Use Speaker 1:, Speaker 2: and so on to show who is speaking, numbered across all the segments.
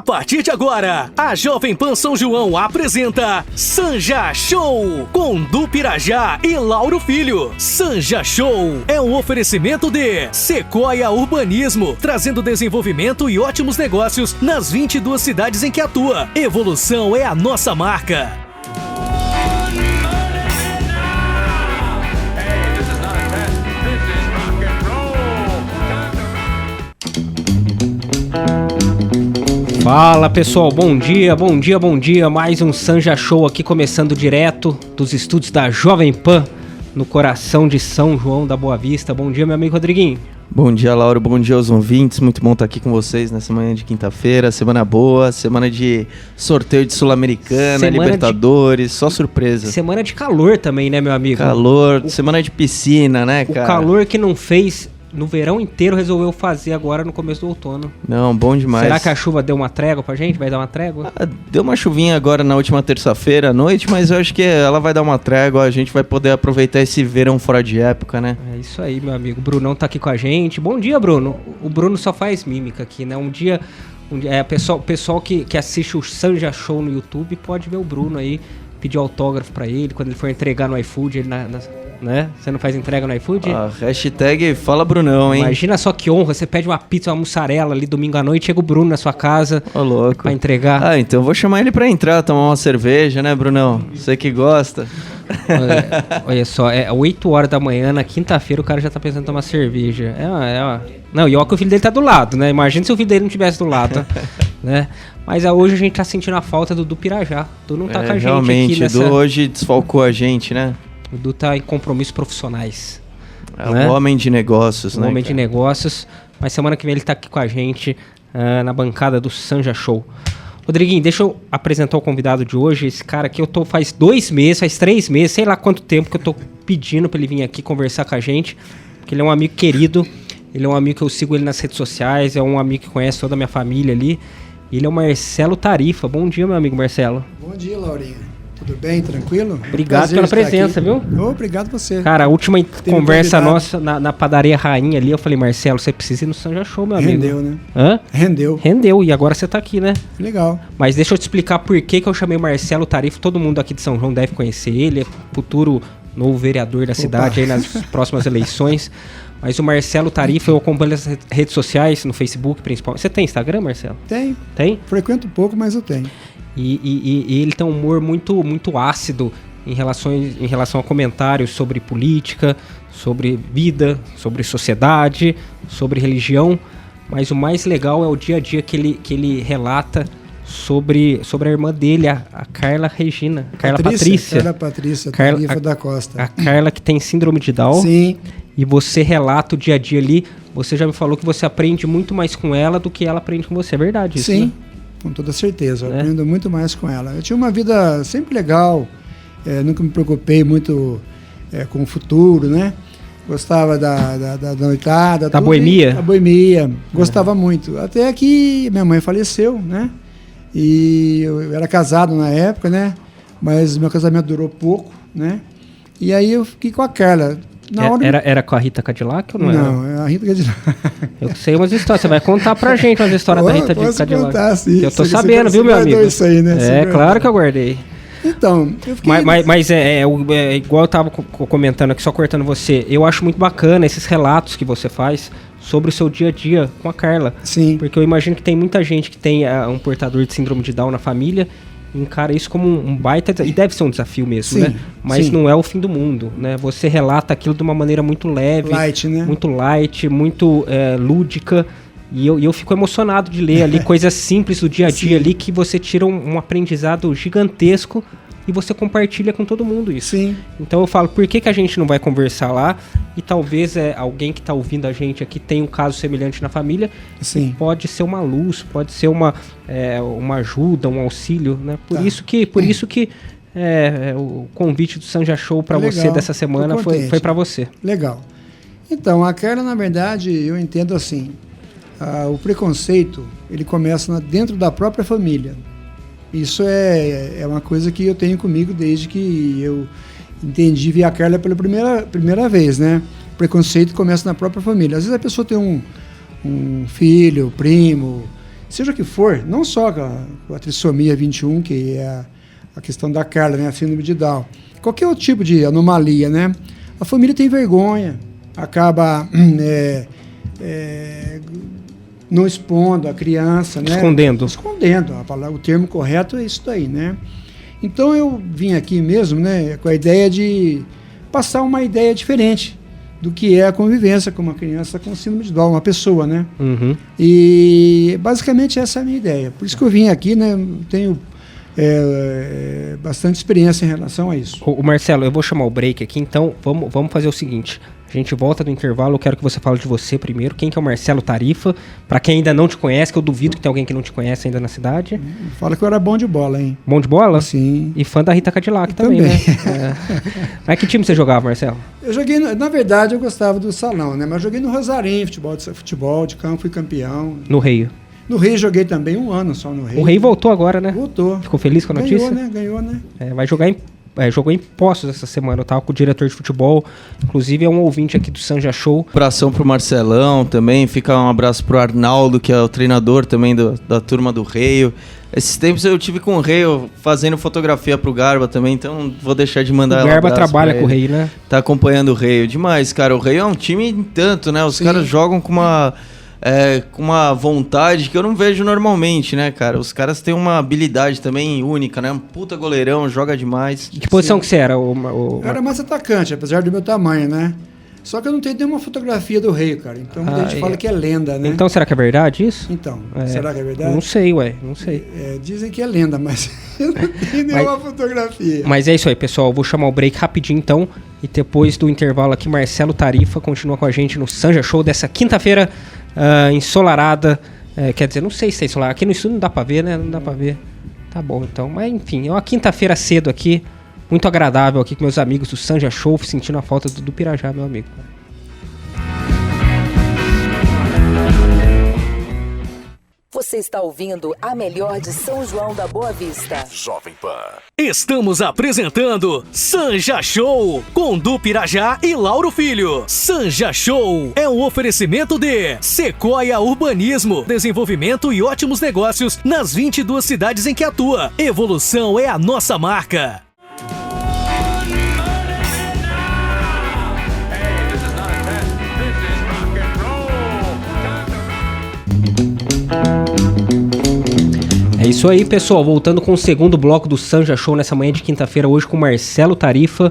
Speaker 1: partir de agora, a Jovem Pan São João apresenta Sanja Show, com Du Pirajá e Lauro Filho. Sanja Show é um oferecimento de Sequoia Urbanismo, trazendo desenvolvimento e ótimos negócios nas 22 cidades em que atua. Evolução é a nossa marca.
Speaker 2: Fala pessoal, bom dia, mais um Sanja Show aqui começando direto dos estúdios da Jovem Pan, no coração de São João da Boa Vista. Bom dia, meu amigo Rodriguinho.
Speaker 3: Bom dia, Lauro, bom dia aos ouvintes, muito bom estar aqui com vocês nessa manhã de quinta-feira, semana boa, semana de sorteio de Sul-Americana, semana Libertadores, só surpresa.
Speaker 2: Semana de calor também, né, meu amigo?
Speaker 3: Calor, semana de piscina, né, cara?
Speaker 2: O calor que não fez no verão inteiro, resolveu fazer agora no começo do outono.
Speaker 3: Não, bom demais.
Speaker 2: Será que a chuva deu uma trégua pra gente? Vai dar uma trégua?
Speaker 3: Deu uma chuvinha agora na última terça-feira à noite, mas eu acho que ela vai dar uma trégua, a gente vai poder aproveitar esse verão fora de época, né?
Speaker 2: É isso aí, meu amigo. O Brunão tá aqui com a gente. Bom dia, Bruno. O Bruno só faz mímica aqui, né? Um dia pessoal que assiste o Sanja Show no YouTube pode ver o Bruno aí, pedir autógrafo pra ele, quando ele for entregar no iFood, ele né? Você não faz entrega no iFood?
Speaker 3: Hashtag fala Brunão, hein?
Speaker 2: Imagina só que honra, você pede uma pizza, uma mussarela ali domingo à noite, chega o Bruno na sua casa
Speaker 3: louco.
Speaker 2: Pra entregar.
Speaker 3: Então eu vou chamar ele pra entrar, tomar uma cerveja, né, Brunão? Você que gosta.
Speaker 2: Olha só, 8 horas da manhã, na quinta-feira, o cara já tá pensando em tomar cerveja. Não, e ó que o filho dele tá do lado, né? Imagina se o filho dele não estivesse do lado, né? Mas hoje a gente tá sentindo a falta do Pirajá. Tu não tá com a gente
Speaker 3: realmente,
Speaker 2: aqui nessa...
Speaker 3: o Du hoje desfalcou a gente, né?
Speaker 2: O Du tá em compromissos profissionais.
Speaker 3: Um homem de negócios, né?
Speaker 2: Um homem de negócios. Mas semana que vem ele tá aqui com a gente na bancada do Sanja Show. Rodriguinho, deixa eu apresentar o convidado de hoje. Esse cara aqui, faz 2 meses, faz 3 meses, sei lá quanto tempo que eu tô pedindo pra ele vir aqui conversar com a gente. Porque ele é um amigo querido. Ele é um amigo que eu sigo ele nas redes sociais. É um amigo que conhece toda a minha família ali. Ele é o Marcelo Tarifa. Bom dia, meu amigo Marcelo.
Speaker 4: Bom dia, Laurinha. Tudo bem? Tranquilo?
Speaker 2: Obrigado pela presença, viu?
Speaker 4: Obrigado você.
Speaker 2: Cara, a última conversa nossa na padaria Rainha ali, eu falei, Marcelo, você precisa ir no Sanja Show, meu amigo.
Speaker 4: Rendeu, né?
Speaker 2: Hã?
Speaker 4: Rendeu.
Speaker 2: E agora você tá aqui, né?
Speaker 4: Legal.
Speaker 2: Mas deixa eu te explicar por que eu chamei o Marcelo Tarifa. Todo mundo aqui de São João deve conhecer ele. É futuro novo vereador da cidade aí nas próximas eleições. Mas o Marcelo Tarifa, eu acompanho nas redes sociais, no Facebook principalmente. Você tem Instagram, Marcelo?
Speaker 4: Tem.
Speaker 2: Tem?
Speaker 4: Frequento pouco, mas eu tenho.
Speaker 2: E ele tem um humor muito, muito ácido em relação a comentários sobre política, sobre vida, sobre sociedade, sobre religião. Mas o mais legal é o dia a dia que ele relata sobre a irmã dele, a Carla Regina. Carla Patrícia
Speaker 4: Tarifa da Costa.
Speaker 2: A Carla que tem síndrome de Down.
Speaker 4: Sim.
Speaker 2: E você relata o dia a dia ali. Você já me falou que você aprende muito mais com ela do que ela aprende com você. É verdade isso?
Speaker 4: Sim.
Speaker 2: Né?
Speaker 4: Com toda certeza, eu aprendo muito mais com ela. Eu tinha uma vida sempre legal, nunca me preocupei muito com o futuro, né? Gostava da noitada.
Speaker 2: Da boemia?
Speaker 4: Da boemia, gostava muito. Até que minha mãe faleceu, né? E eu era casado na época, né? Mas meu casamento durou pouco, né? E aí eu fiquei com a Carla.
Speaker 2: Era com a Rita Cadillac ou não era?
Speaker 4: Não, a Rita Cadillac.
Speaker 2: Eu sei umas histórias, você vai contar pra gente umas histórias da Rita Cadillac.
Speaker 4: Contar, sim.
Speaker 2: Eu tô sabendo, viu, meu amigo?
Speaker 4: Isso aí, né?
Speaker 2: Claro que eu guardei.
Speaker 4: Então, eu fiquei...
Speaker 2: Mas igual eu tava comentando aqui, só cortando você, eu acho muito bacana esses relatos que você faz sobre o seu dia a dia com a Carla.
Speaker 4: Sim.
Speaker 2: Porque eu imagino que tem muita gente que tem um portador de síndrome de Down na família, encara isso como um baita, e deve ser um desafio mesmo, né? Mas não é o fim do mundo, né? Você relata aquilo de uma maneira muito leve, muito light, muito lúdica, e eu fico emocionado de ler ali coisas simples do dia a dia ali, que você tira um aprendizado gigantesco e você compartilha com todo mundo isso.
Speaker 4: Sim.
Speaker 2: Então eu falo, por que a gente não vai conversar lá? E talvez alguém que está ouvindo a gente aqui tenha um caso semelhante na família.
Speaker 4: Sim.
Speaker 2: Pode ser uma luz, pode ser uma ajuda, um auxílio, né? Por isso que o convite do Sanja Show para você dessa semana foi para você.
Speaker 4: Legal. Então, a Carla, na verdade, eu entendo assim, o preconceito, ele começa dentro da própria família. Isso é uma coisa que eu tenho comigo desde que eu entendi, vi a Carla pela primeira vez, né? O preconceito começa na própria família. Às vezes a pessoa tem um filho, primo, seja o que for, não só com a trissomia 21, que é a questão da Carla, né, a síndrome de Down, qualquer outro tipo de anomalia, né, a família tem vergonha, acaba não expondo a criança, né? Escondendo, o termo correto é isso daí, né? Então eu vim aqui mesmo, né, com a ideia de passar uma ideia diferente do que é a convivência com uma criança com síndrome de Down, uma pessoa, né? Uhum. E basicamente essa é a minha ideia. Por isso que eu vim aqui, né? Tenho bastante experiência em relação a isso.
Speaker 2: O Marcelo, eu vou chamar o break aqui, então vamos fazer o seguinte. A gente volta do intervalo, eu quero que você fale de você primeiro. Quem que é o Marcelo Tarifa? Para quem ainda não te conhece, que eu duvido que tem alguém que não te conhece ainda na cidade.
Speaker 4: Fala que eu era bom de bola, hein?
Speaker 2: Bom de bola?
Speaker 4: Sim.
Speaker 2: E fã da Rita Cadillac também, né? Mas que time você jogava, Marcelo?
Speaker 4: Eu joguei, na verdade, eu gostava do salão, né? Mas eu joguei no Rosarinho, futebol de campo, fui campeão.
Speaker 2: No Rio?
Speaker 4: No Rio joguei também 1 ano só no Rio.
Speaker 2: O Rio voltou agora, né?
Speaker 4: Voltou.
Speaker 2: Ficou feliz com a notícia?
Speaker 4: Ganhou, né?
Speaker 2: Vai jogar jogou em Poços essa semana. Eu tava com o diretor de futebol, inclusive é um ouvinte aqui do Sanja Show.
Speaker 3: Abração pro Marcelão também, fica um abraço pro Arnaldo, que é o treinador também da turma do Rio. Esses tempos eu tive com o Rio fazendo fotografia pro Garba também, então vou deixar de mandar.
Speaker 2: O Garba trabalha com o Rio, né?
Speaker 3: Tá acompanhando o Rio demais, cara. O Rio é um time tanto, né? Os caras jogam com uma vontade que eu não vejo normalmente, né, cara? Os caras têm uma habilidade também única, né? Um puta goleirão, joga demais.
Speaker 2: Que posição que você era?
Speaker 4: Eu era mais atacante, apesar do meu tamanho, né? Só que eu não tenho nenhuma fotografia do Rei, cara. Então a gente fala que é lenda, né?
Speaker 2: Então será que é verdade isso?
Speaker 4: Então, será que é verdade?
Speaker 2: Não sei, não sei.
Speaker 4: Dizem que é lenda, mas eu não tenho nenhuma fotografia.
Speaker 2: Mas é isso aí, pessoal. Eu vou chamar o break rapidinho, então. E depois do intervalo aqui, Marcelo Tarifa continua com a gente no Sanja Show dessa quinta-feira ensolarada. Quer dizer, não sei se é ensolarada. Aqui no estúdio não dá pra ver, né? Não dá pra ver. Tá bom, então. Mas enfim, é uma quinta-feira cedo aqui. Muito agradável aqui com meus amigos do Sanja Show, sentindo a falta do Pirajá, meu amigo.
Speaker 5: Você está ouvindo a melhor de São João da Boa Vista.
Speaker 1: Jovem Pan. Estamos apresentando Sanja Show com Du Pirajá e Lauro Filho. Sanja Show é um oferecimento de Sequoia Urbanismo, desenvolvimento e ótimos negócios nas 22 cidades em que atua. Evolução é a nossa marca.
Speaker 2: É isso aí, pessoal. Voltando com o segundo bloco do Sanja Show nessa manhã de quinta-feira, hoje com o Marcelo Tarifa.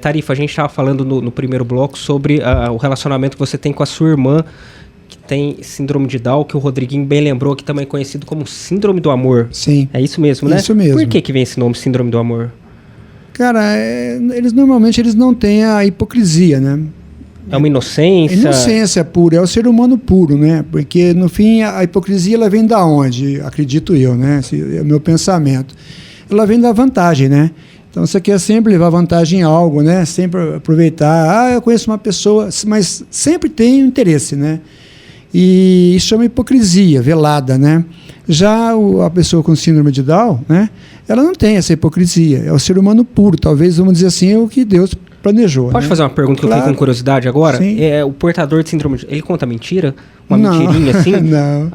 Speaker 2: Tarifa, a gente estava falando no primeiro bloco sobre o relacionamento que você tem com a sua irmã, que tem síndrome de Down, que o Rodriguinho bem lembrou, que também é conhecido como síndrome do amor.
Speaker 4: Sim.
Speaker 2: É isso mesmo, né?
Speaker 4: Isso mesmo.
Speaker 2: Por que vem esse nome, síndrome do amor?
Speaker 4: Cara, eles normalmente não têm a hipocrisia, né?
Speaker 2: É uma inocência?
Speaker 4: Inocência pura, é o ser humano puro, né? Porque, no fim, a hipocrisia ela vem da onde? Acredito eu, né? Esse é o meu pensamento. Ela vem da vantagem, né? Então, você quer sempre levar vantagem em algo, né? Sempre aproveitar. Eu conheço uma pessoa, mas sempre tem um interesse, né? E isso é uma hipocrisia velada, né? Já a pessoa com síndrome de Down, né? Ela não tem essa hipocrisia. É o ser humano puro. Talvez, vamos dizer assim, é o que Deus planejou.
Speaker 2: Pode fazer uma pergunta que eu fiquei com curiosidade agora? Sim. O portador de síndrome de... Ele conta mentira? Uma mentirinha assim?
Speaker 4: Não.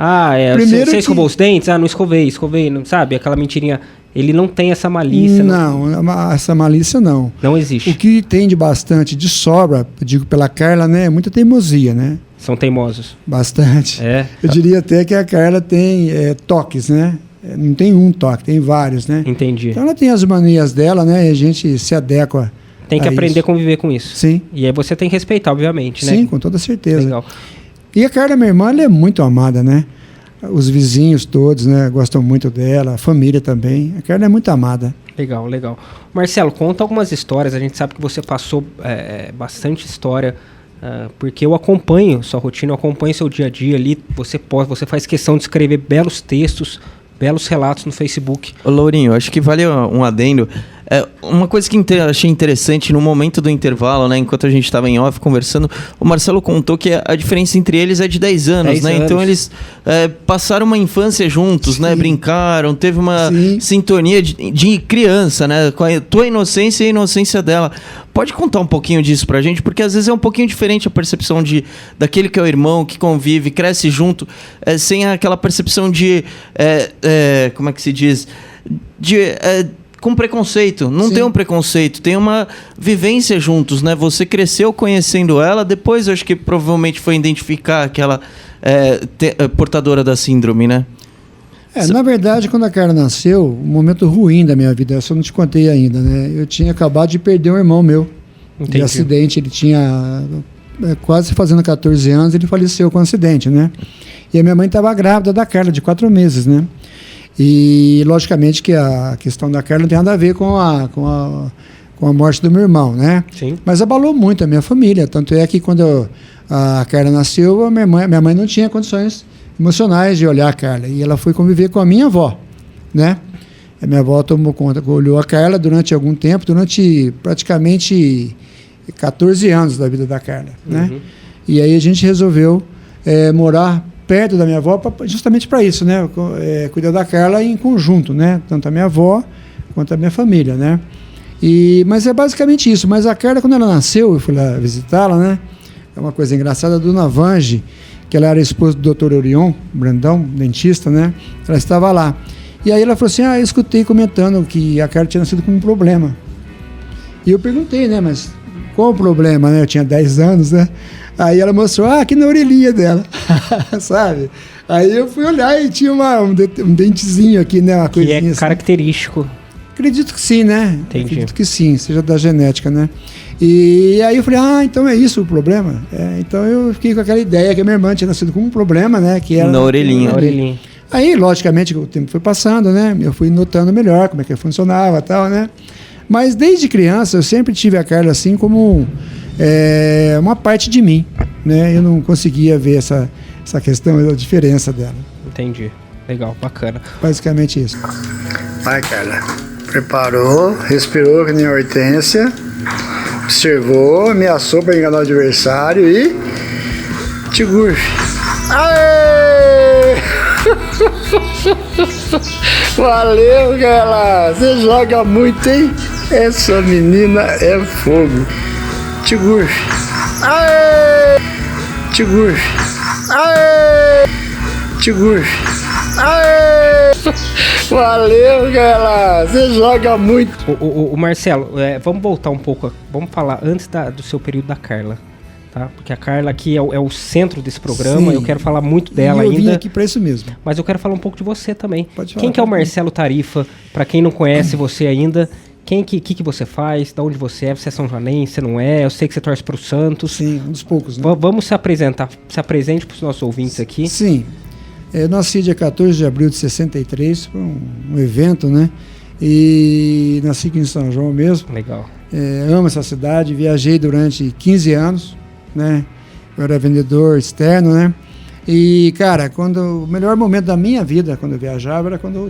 Speaker 2: Primeiro você escovou os dentes? Não escovei, não sabe? Aquela mentirinha. Ele não tem essa malícia.
Speaker 4: Não, essa malícia não.
Speaker 2: Não existe.
Speaker 4: O que tem de bastante, de sobra, digo pela Carla, né? É muita teimosia, né?
Speaker 2: São teimosos.
Speaker 4: Bastante. Eu diria até que a Carla tem toques, né? Não tem um toque, tem vários, né?
Speaker 2: Entendi.
Speaker 4: Então ela tem as manias dela, né? E a gente se adequa.
Speaker 2: Tem que aprender a conviver com isso.
Speaker 4: Sim.
Speaker 2: E aí você tem que respeitar, obviamente, né?
Speaker 4: Sim, com toda certeza.
Speaker 2: Legal.
Speaker 4: E a Carla, minha irmã, ela é muito amada, né? Os vizinhos todos, né? Gostam muito dela, a família também. A Carla é muito amada.
Speaker 2: Legal. Marcelo, conta algumas histórias. A gente sabe que você passou bastante história, porque eu acompanho sua rotina, eu acompanho seu dia a dia ali. Você faz questão de escrever belos textos, belos relatos no Facebook.
Speaker 3: Ô, Lourinho, acho que vale um adendo. Uma coisa que achei interessante no momento do intervalo, né? Enquanto a gente estava em off conversando, o Marcelo contou que a diferença entre eles é de 10 anos,
Speaker 2: 10
Speaker 3: né?
Speaker 2: anos.
Speaker 3: Então eles passaram uma infância juntos,
Speaker 4: Sim.
Speaker 3: né? Brincaram, teve uma
Speaker 4: Sim.
Speaker 3: sintonia de criança, né? Com a tua inocência e a inocência dela. Pode contar um pouquinho disso pra gente? Porque às vezes é um pouquinho diferente a percepção daquele que é o irmão, que convive, cresce junto, sem aquela percepção de... como é que se diz? Com preconceito. Não
Speaker 4: Sim.
Speaker 3: tem um preconceito, tem uma vivência juntos, né? Você cresceu conhecendo ela, depois eu acho que provavelmente foi identificar aquela portadora da síndrome, né?
Speaker 4: Na verdade, quando a Carla nasceu, um momento ruim da minha vida, essa eu não te contei ainda, né? Eu tinha acabado de perder um irmão meu.
Speaker 2: Entendi.
Speaker 4: De acidente, ele tinha quase fazendo 14 anos, ele faleceu com um acidente, né? E a minha mãe estava grávida da Carla, de 4 meses, né? E, logicamente, que a questão da Carla não tem nada a ver com a morte do meu irmão, né?
Speaker 2: Sim.
Speaker 4: Mas abalou muito a minha família, tanto é que quando a Carla nasceu, a minha mãe não tinha condições emocionais de olhar a Carla, e ela foi conviver com a minha avó, né? A minha avó tomou conta, olhou a Carla durante algum tempo, durante praticamente 14 anos da vida da Carla, né? E aí a gente resolveu morar perto da minha avó justamente para isso, né? Cuidar da Carla em conjunto, né? Tanto a minha avó quanto a minha família, né? Mas é basicamente isso. Mas a Carla, quando ela nasceu, eu fui lá visitá-la, né? É uma coisa engraçada, a dona Vange, que ela era esposa do Dr. Orion Brandão, dentista, né? Ela estava lá. E aí ela falou assim, eu escutei comentando que a Carla tinha nascido com um problema. E eu perguntei, né? Mas qual o problema, né? Eu tinha 10 anos, né? Aí ela mostrou, aqui na orelhinha dela, sabe? Aí eu fui olhar e tinha um dentezinho aqui, né? Uma
Speaker 2: Que
Speaker 4: coisinha
Speaker 2: é
Speaker 4: assim.
Speaker 2: característico.
Speaker 4: Acredito que sim, né?
Speaker 2: Entendi.
Speaker 4: Acredito que sim, seja da genética, né? E aí eu falei, então é isso o problema? Então eu fiquei com aquela ideia que a minha irmã tinha nascido com um problema, né? Que era
Speaker 3: Na orelhinha.
Speaker 2: Na orelhinha.
Speaker 4: Aí, logicamente, o tempo foi passando, né? Eu fui notando melhor como é que funcionava e tal, né? Mas desde criança eu sempre tive a Carla assim como uma parte de mim, né? Eu não conseguia ver essa questão, a diferença dela.
Speaker 2: Entendi. Legal, bacana.
Speaker 4: Basicamente isso. Vai, Carla. Preparou, respirou que nem a Hortência, observou, ameaçou para enganar o adversário e... Tigurfe. Aê! Valeu, Carla! Você joga muito, hein? Essa menina é fogo. Tigurfe. Aê! Tigurfe. Aê! Tigurfe. Aê! Valeu, Carla! Você joga muito.
Speaker 2: O Marcelo, vamos voltar um pouco. Vamos falar antes do seu período da Carla. Tá? Porque a Carla aqui é o centro desse programa. Sim. Eu quero falar muito dela ainda. Eu vim
Speaker 4: aqui para isso mesmo.
Speaker 2: Mas eu quero falar um pouco de você também.
Speaker 4: Pode falar.
Speaker 2: Quem que é o Marcelo Tarifa? Para quem não conhece você ainda, que você faz? Da onde você é? Você é São Joanense? Você não é? Eu sei que você torce para o Santos.
Speaker 4: Sim, um dos poucos, né?
Speaker 2: Vamos se apresentar. Se apresente para os nossos ouvintes aqui.
Speaker 4: Sim. Eu nasci dia 14 de abril de 63, foi um evento, né? E nasci aqui em São João mesmo.
Speaker 2: Legal.
Speaker 4: Amo essa cidade, viajei durante 15 anos, né? Eu era vendedor externo, né? E, cara, o melhor momento da minha vida, quando eu viajava, era quando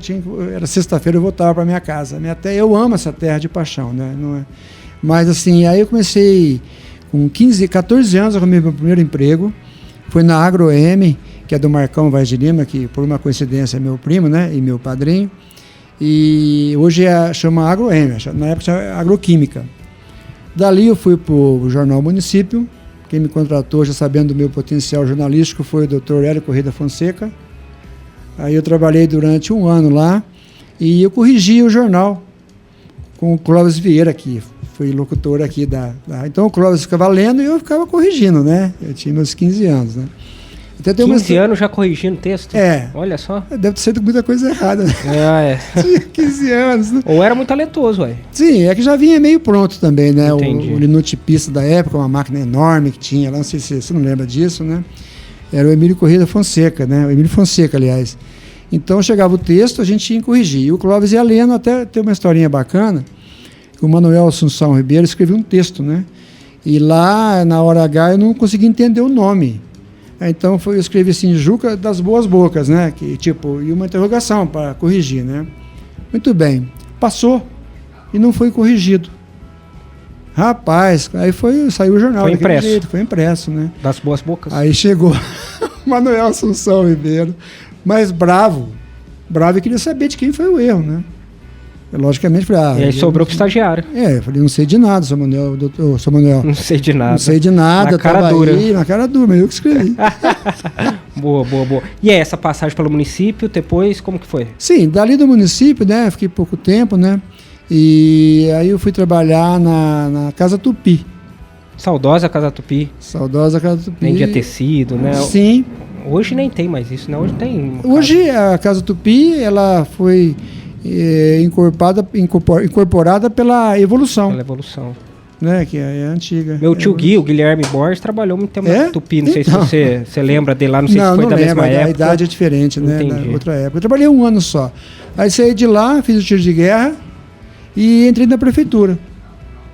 Speaker 4: era sexta-feira, eu voltava para minha casa. Eu amo essa terra de paixão, né? Não é? Mas, assim, aí eu comecei com 14 anos, eu arrumei meu primeiro emprego. Foi na AgroM, que é do Marcão Vaz de Lima, que por uma coincidência é meu primo, né? E meu padrinho. E hoje chama AgroM, na época chama Agroquímica. Dali eu fui para o Jornal Município. Quem me contratou, já sabendo do meu potencial jornalístico, foi o Dr. Hélio Corrêa Fonseca. Aí eu trabalhei durante um ano lá e eu corrigi o jornal com o Clóvis Vieira, que foi locutor aqui Então o Clóvis ficava lendo e eu ficava corrigindo, né? Eu tinha meus 15 anos, né?
Speaker 2: Até 15 anos já corrigindo texto? Olha só.
Speaker 4: Deve ter sido muita coisa errada, né? Tinha 15 anos, né?
Speaker 2: Ou era muito talentoso, ué.
Speaker 4: Sim, é que já vinha meio pronto também, né?
Speaker 2: Entendi.
Speaker 4: O linotipista da época, uma máquina enorme que tinha lá, não sei se você não lembra disso, né? Era o Emílio Corrêa Fonseca, né? O Emílio Fonseca, aliás. Então chegava o texto, a gente tinha que corrigir. E o Clóvis ia lendo, até ter uma historinha bacana. O Manuel Assunção Ribeiro escreveu um texto, né? E lá, na hora H, eu não consegui entender o nome. Então eu escrevi assim, Juca das Boas Bocas, né? Que, e uma interrogação para corrigir, né? Muito bem. Passou. e não foi corrigido. Rapaz, aí saiu o jornal.
Speaker 2: Foi impresso.
Speaker 4: Foi impresso, né?
Speaker 2: Das boas bocas.
Speaker 4: Aí chegou Manuel Assunção Ribeiro, mas bravo e queria saber de quem foi o erro, né? Eu, logicamente, falei,
Speaker 2: e aí sobrou pro estagiário.
Speaker 4: Eu falei, não sei de nada, seu Manuel.
Speaker 2: Não sei de nada.
Speaker 4: Não sei de nada.
Speaker 2: Na cara dura.
Speaker 4: Na cara dura, mas eu que escrevi.
Speaker 2: Boa. E aí, essa passagem pelo município, depois, como que foi?
Speaker 4: Sim, dali do município, né? Fiquei pouco tempo, né? E aí eu fui trabalhar na Casa Tupi.
Speaker 2: Saudosa Casa Tupi.
Speaker 4: Saudosa Casa Tupi.
Speaker 2: Vendia tecido, né?
Speaker 4: Sim.
Speaker 2: Hoje nem tem mais isso, né? Hoje tem...
Speaker 4: Hoje a Casa Tupi, ela foi incorporada pela Evolução.
Speaker 2: Pela Evolução.
Speaker 4: Né? Que é antiga.
Speaker 2: Meu tio Gui, o Guilherme Borges, trabalhou muito tempo na Tupi. Não sei se você lembra dele lá, não sei se foi da mesma época.
Speaker 4: A idade é diferente, né?
Speaker 2: Entendi.
Speaker 4: Na outra época. Eu trabalhei 1 ano só. Aí saí de lá, fiz o tiro de guerra e entrei na prefeitura.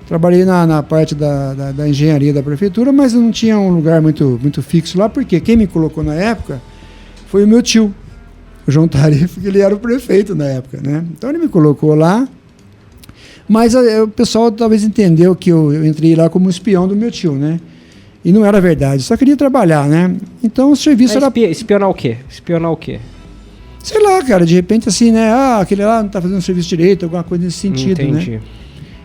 Speaker 4: Trabalhei na parte da engenharia da prefeitura, mas não tinha um lugar muito fixo lá, porque quem me colocou na época foi o meu tio, o João Tarif, que ele era o prefeito na época, né? Então ele me colocou lá, mas o pessoal talvez entendeu que eu entrei lá como espião do meu tio, né? E não era verdade, só queria trabalhar, né? Então o serviço era...
Speaker 2: Espionar o quê? Espionar o quê?
Speaker 4: Sei lá, cara, de repente assim, né? Aquele lá não tá fazendo serviço direito, alguma coisa nesse sentido,
Speaker 2: Entendi.
Speaker 4: Né?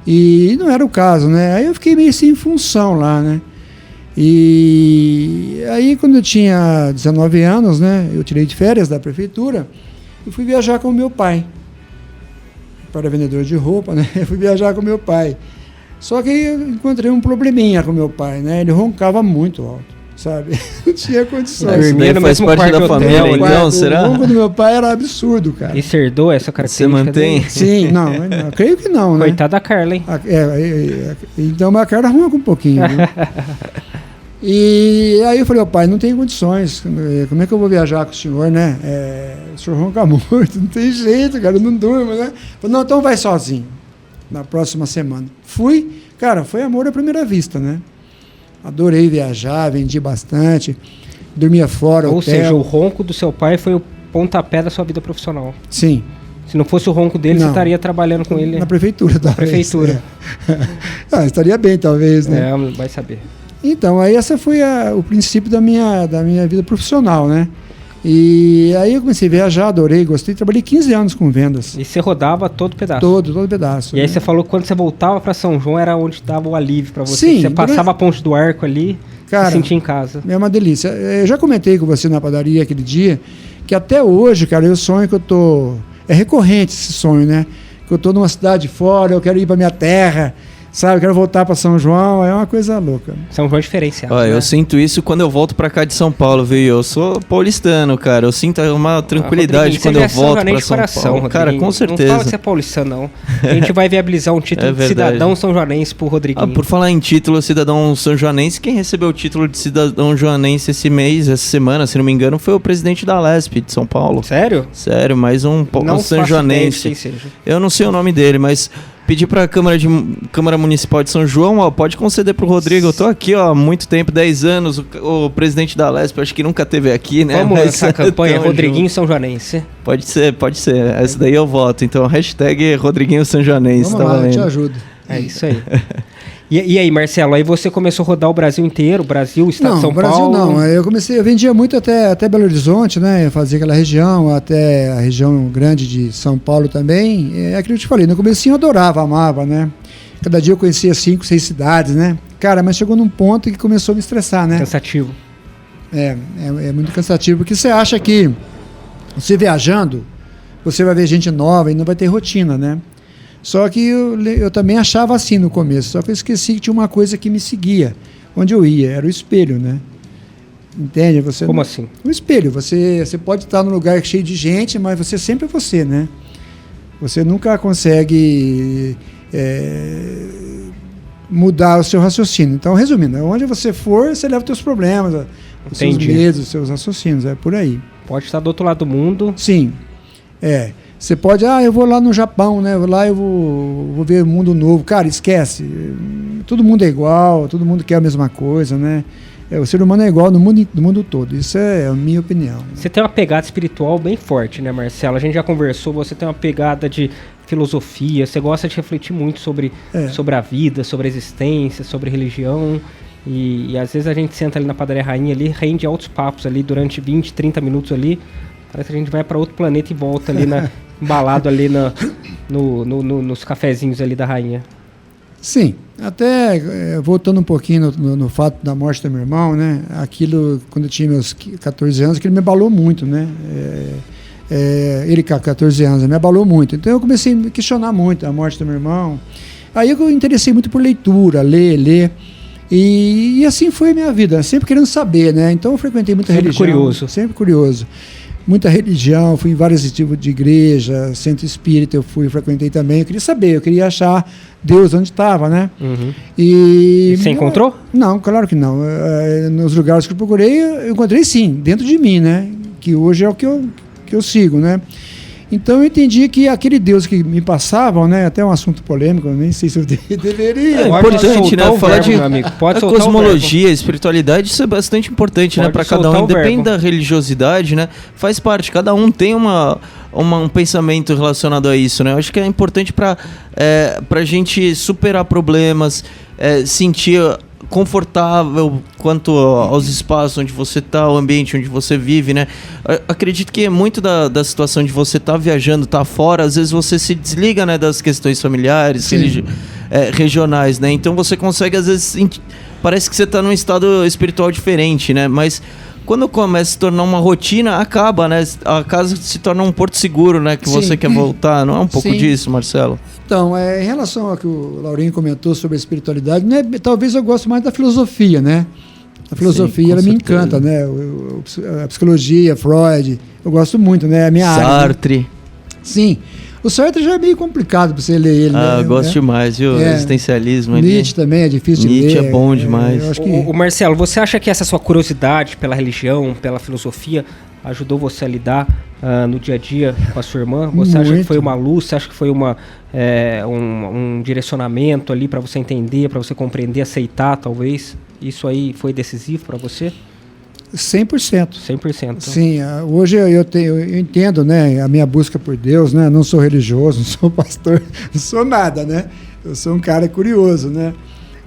Speaker 4: E não era o caso, né? Aí eu fiquei meio sem função lá, né? E aí quando eu tinha 19 anos, né? Eu tirei de férias da prefeitura e fui viajar com o meu pai. Para vendedor de roupa, né? Eu fui viajar com o meu pai. Só que eu encontrei um probleminha com o meu pai, né? Ele roncava muito alto, sabe? Não tinha condições.
Speaker 3: Dormia no mesmo parte da família, então, será?
Speaker 4: O ronco do meu pai era absurdo, cara.
Speaker 2: E você herdou essa característica?
Speaker 3: Você mantém?
Speaker 2: Dele?
Speaker 4: Sim, não, creio que não, né?
Speaker 2: Coitada da Carla, hein?
Speaker 4: Então a Carla ronca um pouquinho, né? E aí eu falei, pai, não tem condições, como é que eu vou viajar com o senhor, né? O senhor ronca muito, não tem jeito, cara, eu não durmo, né? Falei, não, então vai sozinho, na próxima semana. Fui, cara, foi amor à primeira vista, né? Adorei viajar, vendi bastante, dormia fora,
Speaker 2: Ou
Speaker 4: hotel.
Speaker 2: seja, o ronco do seu pai foi o pontapé da sua vida profissional.
Speaker 4: Sim.
Speaker 2: Se não fosse o ronco dele,
Speaker 4: Não.
Speaker 2: você estaria trabalhando com ele
Speaker 4: Na prefeitura, talvez.
Speaker 2: prefeitura.
Speaker 4: Estaria bem, talvez, né?
Speaker 2: Vai saber.
Speaker 4: Então, aí essa foi o princípio da minha vida profissional, né? E aí eu comecei a viajar, adorei, gostei, trabalhei 15 anos com vendas.
Speaker 2: E você rodava todo pedaço.
Speaker 4: Todo pedaço.
Speaker 2: E aí
Speaker 4: né?
Speaker 2: você falou que quando você voltava para São João era onde dava o alívio para você.
Speaker 4: Sim,
Speaker 2: Você passava a Ponte do Arco ali
Speaker 4: cara,
Speaker 2: e sentia em casa.
Speaker 4: É uma delícia. Eu já comentei com você na padaria aquele dia, que até hoje, cara, eu sonho que eu tô... É recorrente esse sonho, né? Que eu tô numa cidade fora, eu quero ir para minha terra, sabe? Eu quero voltar para São João, é uma coisa louca.
Speaker 2: São João é diferenciado.
Speaker 3: Olha,
Speaker 2: né?
Speaker 3: eu sinto isso quando eu volto pra cá de São Paulo, viu? Eu sou paulistano, cara. Eu sinto uma tranquilidade quando eu volto pra São Paulo. Cara, com certeza.
Speaker 2: Não fala que você é paulistano, não. A gente vai viabilizar um título de cidadão são-joanense pro Rodriguinho.
Speaker 3: Por falar em título cidadão são-joanense, quem recebeu o título de cidadão joanense esse mês, essa semana, se não me engano, foi o presidente da Lesp de São Paulo.
Speaker 2: Sério?
Speaker 3: Sério, mais um são-joanense. Eu não sei o nome dele, mas... Pedir para a Câmara Municipal de São João, ó, pode conceder para o Rodrigo. Eu tô aqui ó, há muito tempo, 10 anos, o presidente da Lesp, acho que nunca esteve aqui, né?
Speaker 2: Vamos essa campanha,
Speaker 3: Tamo
Speaker 2: Rodriguinho
Speaker 3: junto.
Speaker 2: São Joanense.
Speaker 3: Pode ser. Essa daí eu voto. Então, hashtag Rodriguinho São Joanense,
Speaker 4: Vamos
Speaker 3: tá
Speaker 4: lá,
Speaker 3: valendo.
Speaker 4: eu te ajudo.
Speaker 2: É isso aí. E aí, Marcelo, aí você começou a rodar o Brasil inteiro, Brasil, Estado de São
Speaker 4: Brasil
Speaker 2: Paulo?
Speaker 4: Não, eu vendia muito até Belo Horizonte, né? Eu fazia aquela região, até a região grande de São Paulo também. É aquilo que eu te falei, no comecinho eu adorava, amava, né? Cada dia eu conhecia 5, 6 cidades, né? Cara, mas chegou num ponto que começou a me estressar, né?
Speaker 2: Cansativo.
Speaker 4: É muito cansativo, porque você acha que você viajando, você vai ver gente nova e não vai ter rotina, né? Só que eu também achava assim no começo, só que eu esqueci que tinha uma coisa que me seguia, onde eu ia, era o espelho, né? Entende?
Speaker 2: Como assim?
Speaker 4: O espelho, você pode estar num lugar cheio de gente, mas você sempre é você, né? Você nunca consegue mudar o seu raciocínio. Então, resumindo, onde você for, você leva os seus problemas, os seus medos, os seus raciocínios, é por aí.
Speaker 2: Pode estar do outro lado do mundo.
Speaker 4: Sim, Você pode, eu vou lá no Japão, né? Lá eu vou ver o mundo novo. Cara, esquece. Todo mundo é igual, todo mundo quer a mesma coisa, né? O ser humano é igual no mundo todo. Isso é a minha opinião.
Speaker 2: Você tem uma pegada espiritual bem forte, né, Marcelo? A gente já conversou, você tem uma pegada de filosofia, você gosta de refletir muito sobre a vida, sobre a existência, sobre religião. E às vezes a gente senta ali na Padaria Rainha, ali, rende altos papos ali durante 20, 30 minutos ali. Parece que a gente vai para outro planeta e volta ali, embalado ali nos cafezinhos ali da Rainha.
Speaker 4: Sim, até voltando um pouquinho no fato da morte do meu irmão, né? Aquilo, quando eu tinha meus 14 anos, aquilo me abalou muito, né? Ele com 14 anos, me abalou muito. Então eu comecei a me questionar muito a morte do meu irmão. Aí eu interessei muito por leitura, ler. E assim foi a minha vida, sempre querendo saber, né? Então eu frequentei muita religião. Sempre curioso. Muita religião, fui em vários tipos de igreja, centro espírita eu frequentei também. Eu queria saber, eu queria achar Deus onde estava, né?
Speaker 2: Uhum.
Speaker 4: E
Speaker 2: você encontrou?
Speaker 4: Não, claro que não. Nos lugares que eu procurei, eu encontrei sim, dentro de mim, né? Que hoje é o que eu sigo, né? Então eu entendi que aquele Deus que me passavam, né? Até um assunto polêmico, eu nem sei se eu deveria.
Speaker 3: É importante, né? Falar de cosmologia, espiritualidade, isso é bastante importante, né? Para cada um, independe da religiosidade, né? Faz parte, cada um tem um pensamento relacionado a isso, né? Eu acho que é importante para a gente superar problemas, sentir confortável quanto aos espaços onde você está, o ambiente onde você vive, né? Acredito que muito da situação de você estar viajando, estar fora, às vezes você se desliga, né, das questões familiares, regionais, né? Então você consegue, às vezes, parece que você está num estado espiritual diferente, né? Mas quando começa a se tornar uma rotina, acaba, né? A casa se torna um porto seguro, né? Que você quer voltar. Não é um pouco disso, Marcelo?
Speaker 4: Então, em relação ao que o Laurinho comentou sobre a espiritualidade, né, talvez eu goste mais da filosofia, né? A filosofia, ela me encanta, né? A psicologia, Freud, eu gosto muito, né? A minha área.
Speaker 3: Sartre.
Speaker 4: Né? Sim. O Sartre já é meio complicado para você ler ele, né?
Speaker 3: Gosto demais, viu? Existencialismo.
Speaker 4: Nietzsche também é difícil de ler.
Speaker 3: Nietzsche é bom demais.
Speaker 2: Eu acho que... O Marcelo, você acha que essa sua curiosidade pela religião, pela filosofia, ajudou você a lidar no dia a dia com a sua irmã? Você acha que foi uma luz? Você acha que foi um direcionamento ali para você entender, para você compreender, aceitar, talvez? Isso aí foi decisivo para você?
Speaker 4: 100%.
Speaker 2: 100%.
Speaker 4: Sim, hoje eu entendo, né, a minha busca por Deus, né? Não sou religioso, não sou pastor, não sou nada, né? Eu sou um cara curioso, né?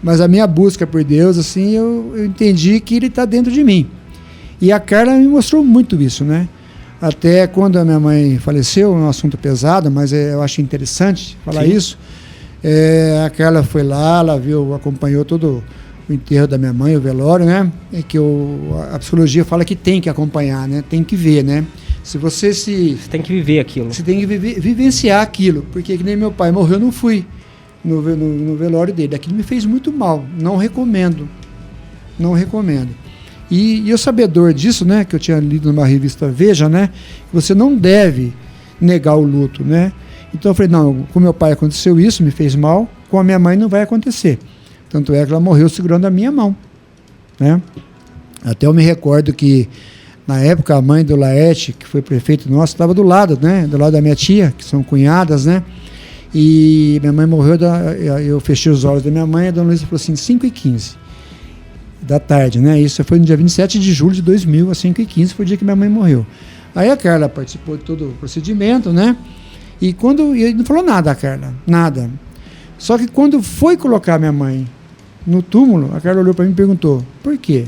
Speaker 4: Mas a minha busca por Deus, assim, eu entendi que Ele está dentro de mim. E a Carla me mostrou muito isso, né? Até quando a minha mãe faleceu, é um assunto pesado, mas eu acho interessante falar isso. A Carla foi lá, ela viu, acompanhou todo o enterro da minha mãe, o velório, né? É que a psicologia fala que tem que acompanhar, né? Tem que ver, né? Você
Speaker 2: tem que viver aquilo.
Speaker 4: Você tem que vivenciar aquilo, porque que nem meu pai morreu, eu não fui no velório dele. Aquilo me fez muito mal, não recomendo. Não recomendo. E eu sabedor disso, né? Que eu tinha lido numa revista Veja, né? Você não deve negar o luto, né? Então eu falei, não, com meu pai aconteceu isso, me fez mal, com a minha mãe não vai acontecer. Tanto é que ela morreu segurando a minha mão, né? Até eu me recordo que, na época, a mãe do Laerte, que foi prefeito nosso, estava do lado, né? Do lado da minha tia, que são cunhadas, né? E minha mãe morreu, eu fechei os olhos da minha mãe, e a dona Luísa falou assim, 5h15 da tarde, né? Isso foi no dia 27 de julho de 2000, às 5h15, foi o dia que minha mãe morreu. Aí a Carla participou de todo o procedimento, né? E ele não falou nada, a Carla, nada. Só que quando foi colocar minha mãe no túmulo, a Carla olhou para mim e perguntou, por quê?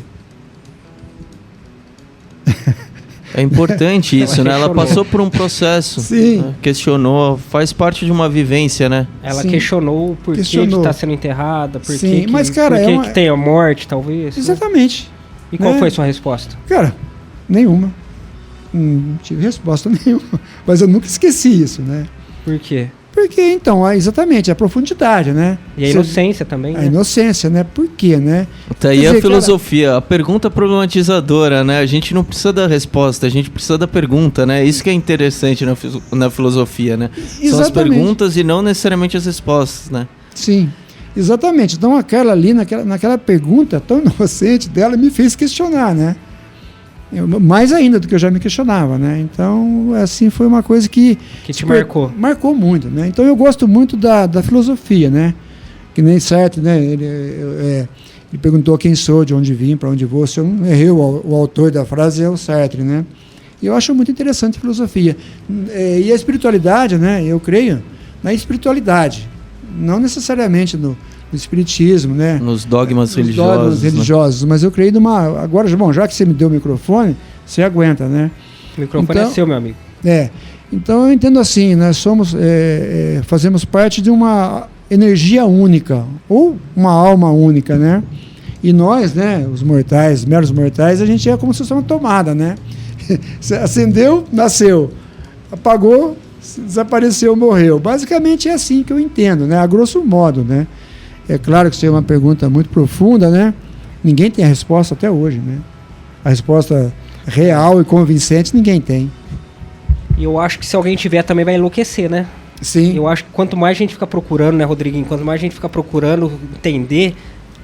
Speaker 3: É importante isso, né? Ela passou por um processo, né? Questionou, faz parte de uma vivência, né?
Speaker 2: Ela questionou por que está sendo enterrada, por que
Speaker 4: mas, cara,
Speaker 2: que tem a morte, talvez.
Speaker 4: Exatamente.
Speaker 2: E qual foi a sua resposta?
Speaker 4: Cara, nenhuma. Não tive resposta nenhuma. Mas eu nunca esqueci isso, né?
Speaker 2: Por quê?
Speaker 4: Porque, então, exatamente, a profundidade, né?
Speaker 2: E a inocência também, né?
Speaker 4: A inocência, né? Por quê, né?
Speaker 3: Tá aí a filosofia, cara, a pergunta problematizadora, né? A gente não precisa da resposta, a gente precisa da pergunta, né? Isso que é interessante na filosofia, né? Exatamente. São as perguntas e não necessariamente as respostas, né?
Speaker 4: Sim, exatamente. Então, aquela ali, naquela pergunta tão inocente dela, me fez questionar, né? Mais ainda do que eu já me questionava, né? Então, assim, foi uma coisa que
Speaker 2: te marcou.
Speaker 4: Marcou muito, né? Então, eu gosto muito da filosofia, né? Que nem Sartre, né? Ele perguntou quem sou, de onde vim, para onde vou. Se eu não errei, o autor da frase é o Sartre, né? E eu acho muito interessante a filosofia. E a espiritualidade, né? Eu creio na espiritualidade, não necessariamente no espiritismo, né?
Speaker 3: Nos dogmas religiosos.
Speaker 4: Dogmas religiosos, né? Mas eu creio numa... Agora, bom, já que você me deu o microfone, você aguenta, né?
Speaker 2: O microfone é seu, meu amigo.
Speaker 4: Então eu entendo assim, nós somos, fazemos parte de uma energia única, ou uma alma única, né? E nós, né, os mortais, meros mortais, a gente é como se fosse uma tomada, né? Acendeu, nasceu. Apagou, desapareceu, morreu. Basicamente é assim que eu entendo, né? A grosso modo, né? É claro que isso é uma pergunta muito profunda, né? Ninguém tem a resposta até hoje, né? A resposta real e convincente ninguém tem.
Speaker 2: E eu acho que se alguém tiver também vai enlouquecer, né?
Speaker 4: Sim.
Speaker 2: Eu acho que quanto mais a gente fica procurando, né, Rodriguinho? Quanto mais a gente fica procurando entender,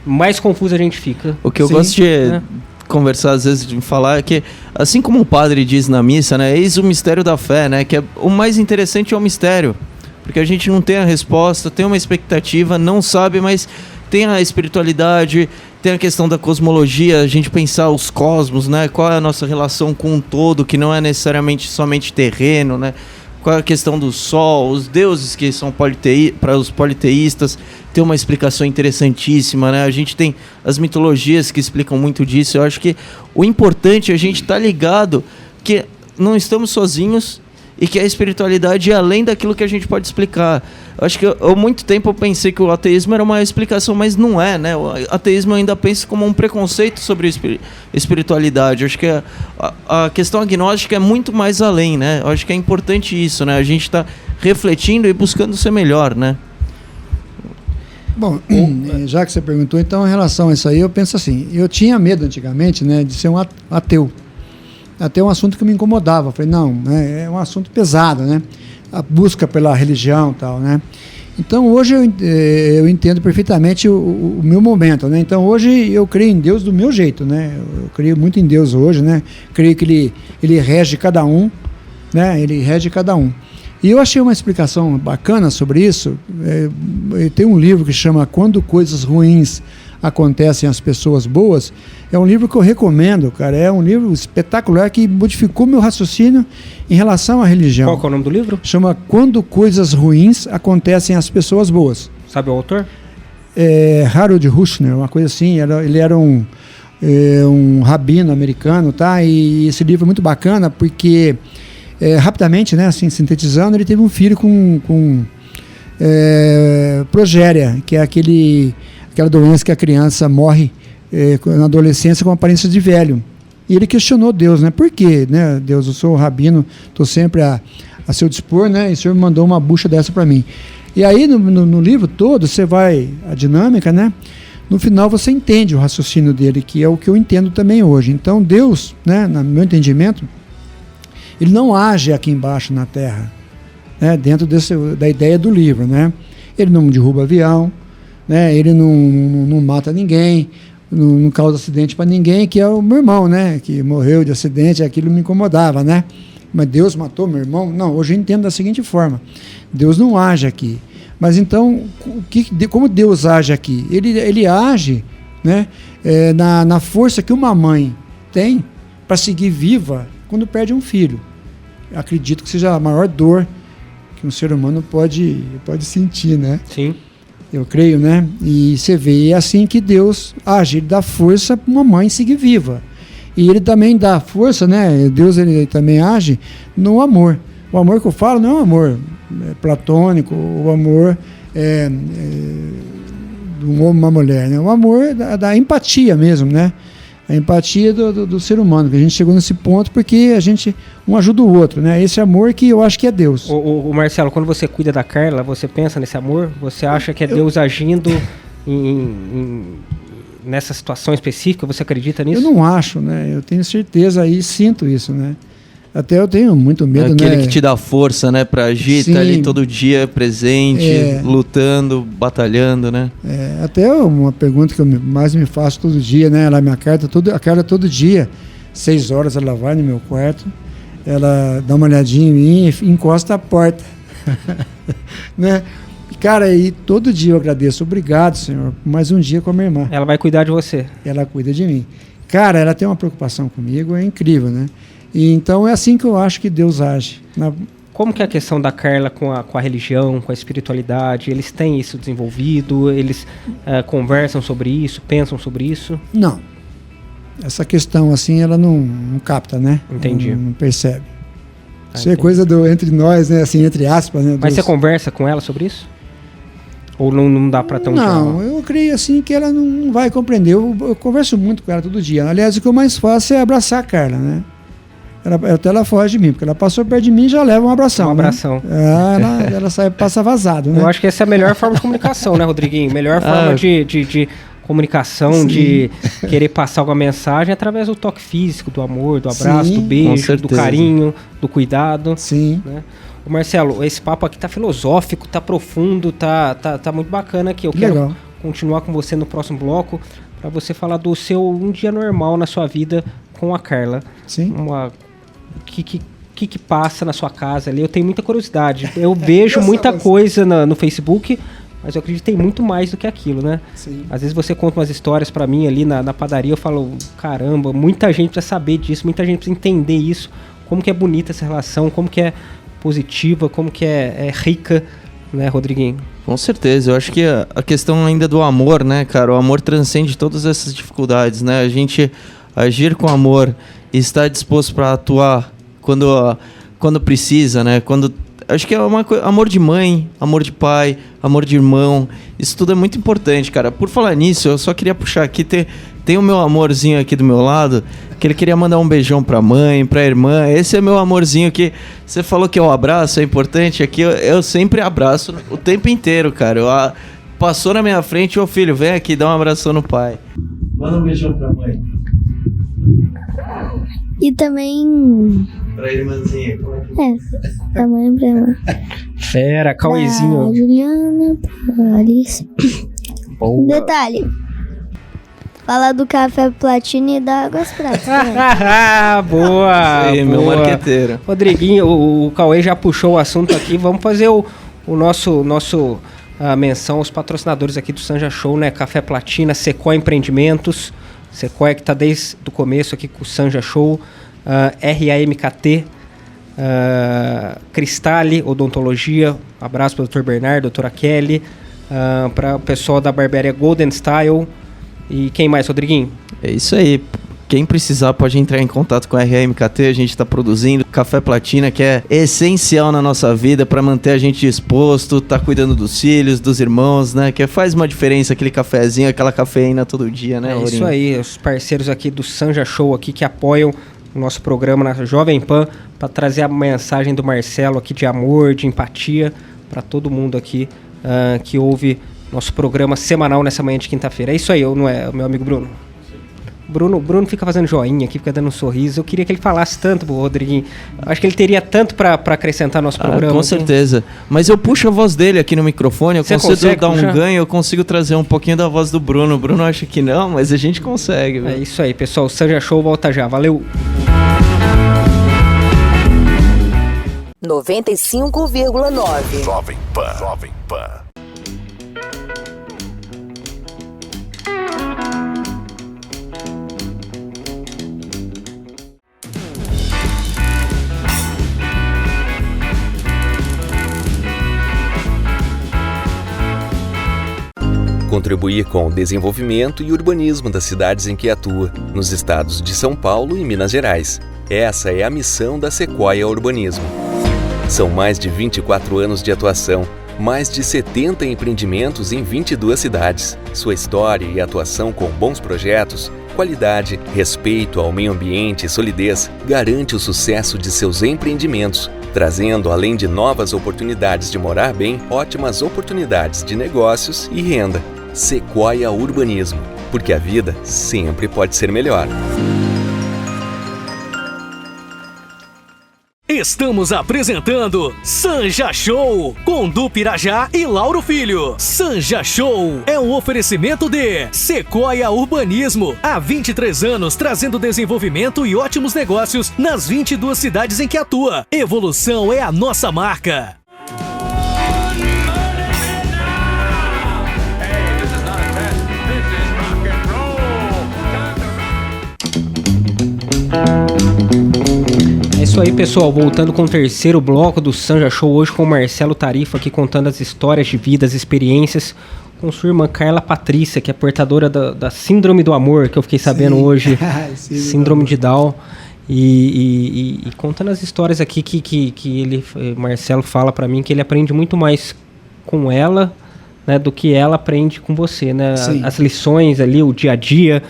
Speaker 2: mais confuso a gente fica.
Speaker 3: O que eu gosto de conversar, às vezes, de falar é que, assim como o padre diz na missa, né? Eis o mistério da fé, né? Que o mais interessante é o mistério. Porque a gente não tem a resposta, tem uma expectativa, não sabe, mas tem a espiritualidade, tem a questão da cosmologia, a gente pensar os cosmos, né? Qual é a nossa relação com o todo, que não é necessariamente somente terreno, né? Qual é a questão do sol, os deuses que são para os politeístas, tem uma explicação interessantíssima, né? A gente tem as mitologias que explicam muito disso. Eu acho que o importante é a gente estar ligado que não estamos sozinhos e que a espiritualidade é além daquilo que a gente pode explicar. Eu acho que há muito tempo eu pensei que o ateísmo era uma explicação, mas não é, né? O ateísmo eu ainda penso como um preconceito sobre espiritualidade. Eu acho que a questão agnóstica é muito mais além, né? Eu acho que é importante isso, né? A gente está refletindo e buscando ser melhor, né?
Speaker 4: Bom, já que você perguntou, então, em relação a isso aí, eu penso assim, eu tinha medo antigamente, né, de ser um ateu. Até um assunto que me incomodava. Eu falei, não, né, é um assunto pesado, né? A busca pela religião e tal, né? Então, hoje eu entendo perfeitamente o meu momento, né? Então, hoje eu creio em Deus do meu jeito, né? Eu creio muito em Deus hoje, né? Creio que Ele rege cada um, né? Ele rege cada um. E eu achei uma explicação bacana sobre isso. Tem um livro que chama Quando Coisas Ruins Acontecem às Pessoas Boas. É um livro que eu recomendo, cara. É um livro espetacular que modificou meu raciocínio em relação à religião.
Speaker 2: Qual que é o nome do livro?
Speaker 4: Chama Quando Coisas Ruins Acontecem às Pessoas Boas.
Speaker 2: Sabe o autor?
Speaker 4: Harold Kushner, uma coisa assim. Ele era um rabino americano, tá? E esse livro é muito bacana porque, rapidamente, né, assim, sintetizando, ele teve um filho com progéria, que é aquela doença que a criança morre na adolescência com aparência de velho. E ele questionou Deus, né? Por quê, né? Deus, eu sou rabino, estou sempre a seu dispor, né? E o Senhor me mandou uma bucha dessa para mim. E aí, no livro todo, você vai, a dinâmica, né? No final, você entende o raciocínio dele, que é o que eu entendo também hoje. Então, Deus, né, no meu entendimento, ele não age aqui embaixo na Terra, né? Dentro da ideia do livro, né? Ele não derruba avião, né? Ele não mata ninguém, não causa acidente para ninguém, que é o meu irmão, né? Que morreu de acidente, aquilo me incomodava, né? Mas Deus matou meu irmão? Não, hoje eu entendo da seguinte forma: Deus não age aqui. Mas então, como Deus age aqui? Ele age, né, na força que uma mãe tem para seguir viva quando perde um filho. Acredito que seja a maior dor que um ser humano pode sentir, né?
Speaker 2: Sim.
Speaker 4: Eu creio, né? E você vê, é assim que Deus age, ele dá força para uma mãe seguir viva. E ele também dá força, né? Deus, ele também age no amor. O amor que eu falo não é um amor platônico, o amor de um homem e uma mulher, né? O amor da empatia mesmo, né? A empatia do ser humano, que a gente chegou nesse ponto porque a gente um ajuda o outro, né? Esse amor que eu acho que é Deus.
Speaker 2: O Marcelo, quando você cuida da Carla, você pensa nesse amor? Você acha que é Deus agindo nessa situação específica? Você acredita nisso?
Speaker 4: Eu não acho, né? Eu tenho certeza e sinto isso, né? Até eu tenho muito medo,
Speaker 3: aquele
Speaker 4: né?
Speaker 3: que te dá força, né? Pra agir, tá ali todo dia presente, lutando, batalhando, né?
Speaker 4: Até uma pergunta que eu mais me faço todo dia, né? Ela me acarta a cara todo dia. 6 horas ela vai no meu quarto, ela dá uma olhadinha em mim e encosta a porta. Né? Cara, e todo dia eu agradeço. Obrigado, Senhor, por mais um dia com a minha irmã.
Speaker 2: Ela vai cuidar de você.
Speaker 4: Ela cuida de mim. Cara, ela tem uma preocupação comigo, é incrível, né? E então é assim que eu acho que Deus age.
Speaker 2: Como que é a questão da Carla com a religião, com a espiritualidade? Eles têm isso desenvolvido? Eles conversam sobre isso? Pensam sobre isso?
Speaker 4: Não. Essa questão assim, ela não capta, né?
Speaker 2: Entendi.
Speaker 4: Não percebe. Isso é coisa entre nós, né? Assim, entre aspas, né?
Speaker 2: Mas você conversa com ela sobre isso? Ou não dá pra tão
Speaker 4: Não, eu creio assim que ela não vai compreender. Eu converso muito com ela todo dia. Aliás, o que eu mais faço é abraçar a Carla, né? Ela foge de mim, porque ela passou perto de mim e já leva um abração.
Speaker 2: Um abração.
Speaker 4: Né? Ela passa vazado, né?
Speaker 2: Eu acho que essa é a melhor forma de comunicação, né, Rodriguinho? Melhor forma de comunicação, sim, de querer passar alguma mensagem através do toque físico, do amor, do abraço, sim, do beijo, do carinho, do cuidado.
Speaker 4: Sim.
Speaker 2: Né? Ô Marcelo, esse papo aqui tá filosófico, tá profundo, tá muito bacana aqui. Eu quero continuar com você no próximo bloco para você falar do seu um dia normal na sua vida com a Carla.
Speaker 4: Sim.
Speaker 2: O que passa na sua casa ali? Eu tenho muita curiosidade. Eu vejo muita coisa no Facebook, mas eu acredito que tem muito mais do que aquilo, né?
Speaker 4: Sim.
Speaker 2: Às vezes você conta umas histórias pra mim ali na padaria, eu falo, caramba, muita gente precisa saber disso, muita gente precisa entender isso, como que é bonita essa relação, como que é positiva, como que é rica, né, Rodriguinho?
Speaker 3: Com certeza, eu acho que a questão ainda do amor, né, cara, o amor transcende todas essas dificuldades, né, a gente agir com amor e estar disposto para atuar quando precisa, né, acho que é amor de mãe, amor de pai, amor de irmão. Isso tudo é muito importante, cara. Por falar nisso, eu só queria puxar aqui. Tem o meu amorzinho aqui do meu lado, que ele queria mandar um beijão pra mãe, pra irmã. Esse é meu amorzinho que você falou que é o abraço, é importante. Aqui eu sempre abraço o tempo inteiro, cara. Passou na minha frente, ô filho, vem aqui, dá um abração no pai. Manda um beijão pra mãe.
Speaker 6: E também...
Speaker 3: Pra irmãzinha.
Speaker 6: Pra mãe e pra irmã.
Speaker 2: Fera, Cauêzinho.
Speaker 6: Pra Juliana, pra Alice.
Speaker 2: Boa.
Speaker 6: Um detalhe. Fala do café platina e da águas pratas.
Speaker 2: Boa!
Speaker 3: Sim, meu marqueteiro.
Speaker 2: Rodriguinho, o Cauê já puxou o assunto aqui. Vamos fazer o nosso menção aos patrocinadores aqui do Sanja Show, né? Café Platina, Sequoia Empreendimentos. Sequoia que tá desde o começo aqui com o Sanja Show. RAMKT, Cristale Odontologia, abraço para o Dr. Bernardo, doutora Kelly, para o pessoal da barbearia Golden Style. E quem mais, Rodriguinho?
Speaker 3: É isso aí. Quem precisar pode entrar em contato com a RAMKT, a gente está produzindo Café Platina, que é essencial na nossa vida para manter a gente disposto, tá cuidando dos filhos, dos irmãos, né? Que faz uma diferença aquele cafezinho, aquela cafeína todo dia, né,
Speaker 2: Isso aí, os parceiros aqui do Sanja Show aqui que apoiam o nosso programa na Jovem Pan para trazer a mensagem do Marcelo aqui de amor, de empatia para todo mundo aqui que ouve nosso programa semanal nessa manhã de quinta-feira. É isso aí, não é, meu amigo Bruno? Bruno fica fazendo joinha aqui, fica dando um sorriso. Eu queria que ele falasse tanto pro Rodriguinho. Acho que ele teria tanto pra acrescentar no nosso programa.
Speaker 3: Com certeza. Mas eu puxo a voz dele aqui no microfone, eu consigo dar um ganho, eu consigo trazer um pouquinho da voz do Bruno. O Bruno acha que não, mas a gente consegue.
Speaker 2: É isso aí, pessoal. O Sanja Show volta já. Valeu!
Speaker 5: 95,9
Speaker 7: Jovem Pan.
Speaker 8: Contribuir com o desenvolvimento e urbanismo das cidades em que atua, nos estados de São Paulo e Minas Gerais. Essa é a missão da Sequoia Urbanismo. São mais de 24 anos de atuação, mais de 70 empreendimentos em 22 cidades. Sua história e atuação com bons projetos, qualidade, respeito ao meio ambiente e solidez garante o sucesso de seus empreendimentos, trazendo, além de novas oportunidades de morar bem, ótimas oportunidades de negócios e renda. Sequoia Urbanismo, porque a vida sempre pode ser melhor.
Speaker 1: Estamos apresentando Sanja Show, com Du Pirajá e Lauro Filho. Sanja Show é um oferecimento de Sequoia Urbanismo. Há 23 anos trazendo desenvolvimento e ótimos negócios nas 22 cidades em que atua. Evolução é a nossa marca.
Speaker 2: isso aí, pessoal. Voltando com o terceiro bloco do Sanja Show, hoje com o Marcelo Tarifa aqui contando as histórias de vida, as experiências, com sua irmã Carla Patrícia, que é portadora da Síndrome do Amor, que eu fiquei sabendo hoje, Síndrome de Down, e contando as histórias aqui que ele, Marcelo fala pra mim que ele aprende muito mais com ela, né, do que ela aprende com você, né? As lições ali, o dia a dia.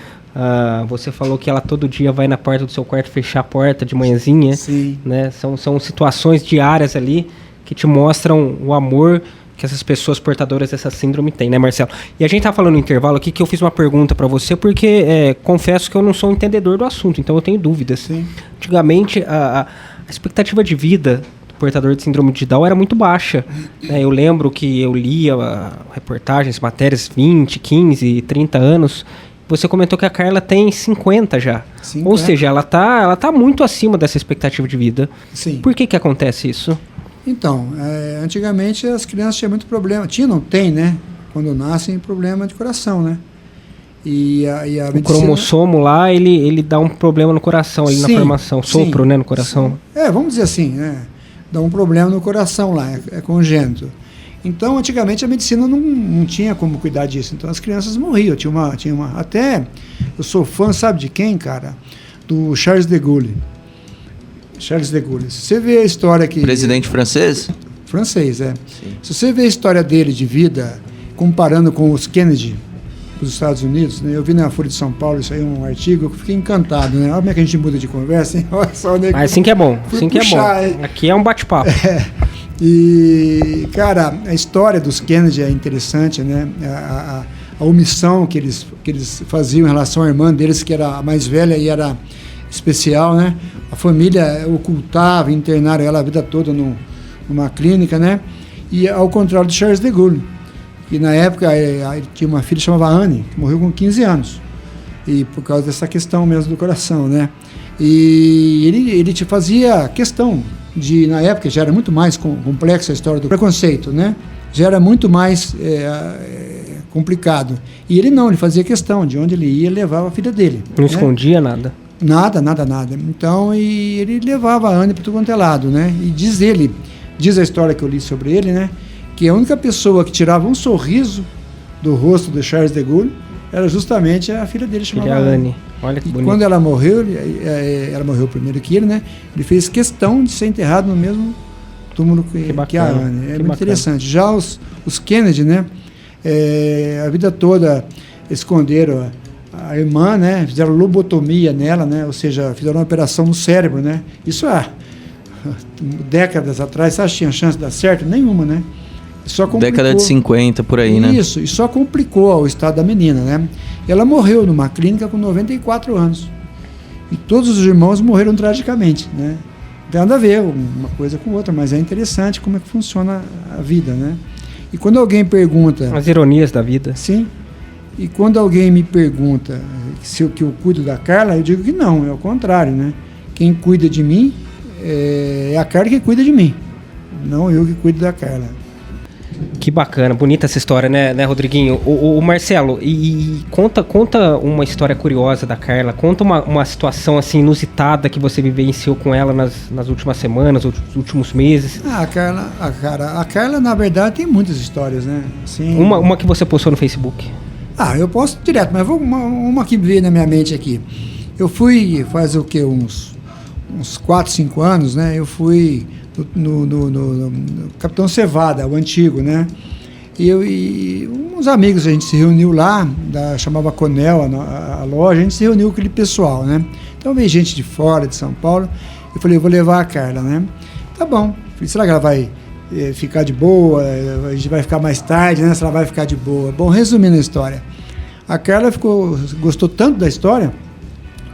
Speaker 2: Você falou que ela todo dia vai na porta do seu quarto fechar a porta de manhãzinha.
Speaker 4: Sim.
Speaker 2: Né? São situações diárias ali que te mostram o amor que essas pessoas portadoras dessa síndrome têm, né, Marcelo? E a gente tá falando no intervalo aqui que eu fiz uma pergunta para você porque confesso que eu não sou um entendedor do assunto, então eu tenho dúvidas.
Speaker 4: Sim.
Speaker 2: Antigamente, a expectativa de vida portador de síndrome de Down era muito baixa. Eu lembro que eu lia reportagens, matérias 20, 15, 30 anos. Você comentou que a Carla tem 50 já. 50. Ou seja, ela tá muito acima dessa expectativa de vida.
Speaker 4: Sim.
Speaker 2: Por que acontece isso?
Speaker 4: Então, antigamente as crianças tinham muito problema. Não tem, né? Quando nascem, problema de coração, né? E a medicina...
Speaker 2: cromossomo lá, ele dá um problema no coração, ali na formação. Sopro, né, no coração.
Speaker 4: Vamos dizer assim, né? Dá um problema no coração lá, é congênito. Então, antigamente a medicina não tinha como cuidar disso. Então, as crianças morriam. Tinha uma até, eu sou fã, sabe de quem, cara? Do Charles de Gaulle. Charles de Gaulle. Se você vê a história que...
Speaker 3: Presidente francês?
Speaker 4: Francês, é. Sim. Se você vê a história dele de vida, comparando com os Kennedy dos Estados Unidos, né? Eu vi na Folha de São Paulo, isso aí é um artigo, eu fiquei encantado, né? Olha como é que a gente muda de conversa, hein? Olha só, né?
Speaker 2: Assim que é bom, assim que é bom. Aqui é um bate-papo.
Speaker 4: E, cara, a história dos Kennedy é interessante, né? A omissão que eles faziam em relação à irmã deles, que era a mais velha e era especial, né? A família ocultava, internaram ela a vida toda numa clínica, né? E ao contrário de Charles de Gaulle, que na época ele tinha uma filha que chamava Anne, que morreu com 15 anos, e por causa dessa questão mesmo do coração, né? E ele te fazia questão de, na época já era muito mais complexa a história do preconceito, né? Já era muito mais complicado. E ele fazia questão de onde ele ia, levava a filha dele.
Speaker 2: Não escondia nada?
Speaker 4: Nada. Então, e ele levava a Anne para tudo quanto é lado, né? E diz a história que eu li sobre ele, né? Que a única pessoa que tirava um sorriso do rosto do Charles de Gaulle era justamente a filha dele, chamada
Speaker 2: Anne. Olha que bonito.
Speaker 4: Quando ela morreu, ela morreu primeiro que ele, né? Ele fez questão de ser enterrado no mesmo túmulo que a Anne. Muito interessante. Já os Kennedy, né? A vida toda esconderam a irmã, né? Fizeram lobotomia nela, né? Ou seja, fizeram uma operação no cérebro, né? Isso há décadas atrás, você acha que tinha chance de dar certo? Nenhuma, né? Só complicou.
Speaker 3: Década de 50, por aí, né?
Speaker 4: Isso, e só complicou o estado da menina, né? Ela morreu numa clínica com 94 anos. E todos os irmãos morreram tragicamente, né? Não tem nada a ver uma coisa com outra, mas é interessante como é que funciona a vida, né? E quando alguém pergunta...
Speaker 2: As ironias da vida.
Speaker 4: Sim. E quando alguém me pergunta se eu cuido da Carla, eu digo que não, é o contrário, né? Quem cuida de mim é a Carla que cuida de mim, não eu que cuido da Carla.
Speaker 2: Que bacana, bonita essa história, né, Rodriguinho? O Marcelo, e conta uma história curiosa da Carla, conta uma situação assim inusitada que você vivenciou com ela nas últimas semanas, nos últimos meses.
Speaker 4: A Carla, na verdade, tem muitas histórias, né? Assim,
Speaker 2: uma que você postou no Facebook.
Speaker 4: Eu posto direto, mas uma que veio na minha mente aqui. Eu fui faz o quê? Uns 4, 5 anos, né? Eu fui no Capitão Cevada, o antigo, né? E uns amigos, a gente se reuniu lá, chamava Conel, a loja, a gente se reuniu com aquele pessoal, né? Então veio gente de fora, de São Paulo, eu falei, eu vou levar a Carla, né? Tá bom. Falei, será que ela vai ficar de boa? A gente vai ficar mais tarde, né? Se ela vai ficar de boa. Bom, resumindo a história, a Carla gostou tanto da história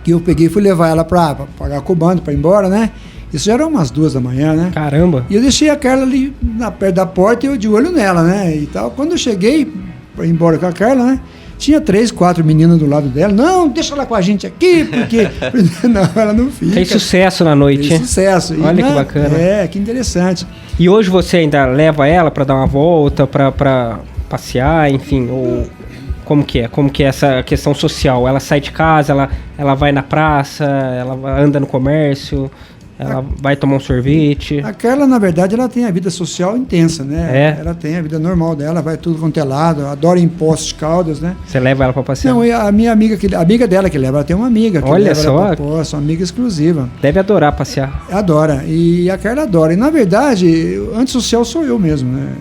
Speaker 4: que eu peguei e fui levar ela para pagar com o bando, para ir embora, né? Isso já era umas 2 da manhã, né?
Speaker 2: Caramba!
Speaker 4: E eu deixei a Carla ali perto da porta e eu de olho nela, né? E tal. Quando eu cheguei para ir embora com a Carla, né? Tinha 3, 4 meninas do lado dela. Não, deixa ela com a gente aqui, porque... Não, ela não fica.
Speaker 2: Fez sucesso na noite.
Speaker 4: Fez sucesso.
Speaker 2: Olha que bacana.
Speaker 4: Que interessante.
Speaker 2: E hoje você ainda leva ela para dar uma volta, para passear, enfim, ou... Como que é essa questão social? Ela sai de casa, ela vai na praça, ela anda no comércio? Ela vai tomar um sorvete.
Speaker 4: A Carla, na verdade, ela tem a vida social intensa, né?
Speaker 2: É.
Speaker 4: Ela tem a vida normal dela, vai tudo quanto é lado, adora ir em Poços de Caldas, né?
Speaker 2: Você leva ela pra passear?
Speaker 4: Não, e a minha amiga, a amiga dela que leva, ela tem uma amiga que
Speaker 2: Olha
Speaker 4: leva
Speaker 2: só.
Speaker 4: ela pra Poços, uma amiga exclusiva.
Speaker 2: Deve adorar passear.
Speaker 4: Adora, e a Carla adora. E, na verdade, o antissocial sou eu mesmo, né?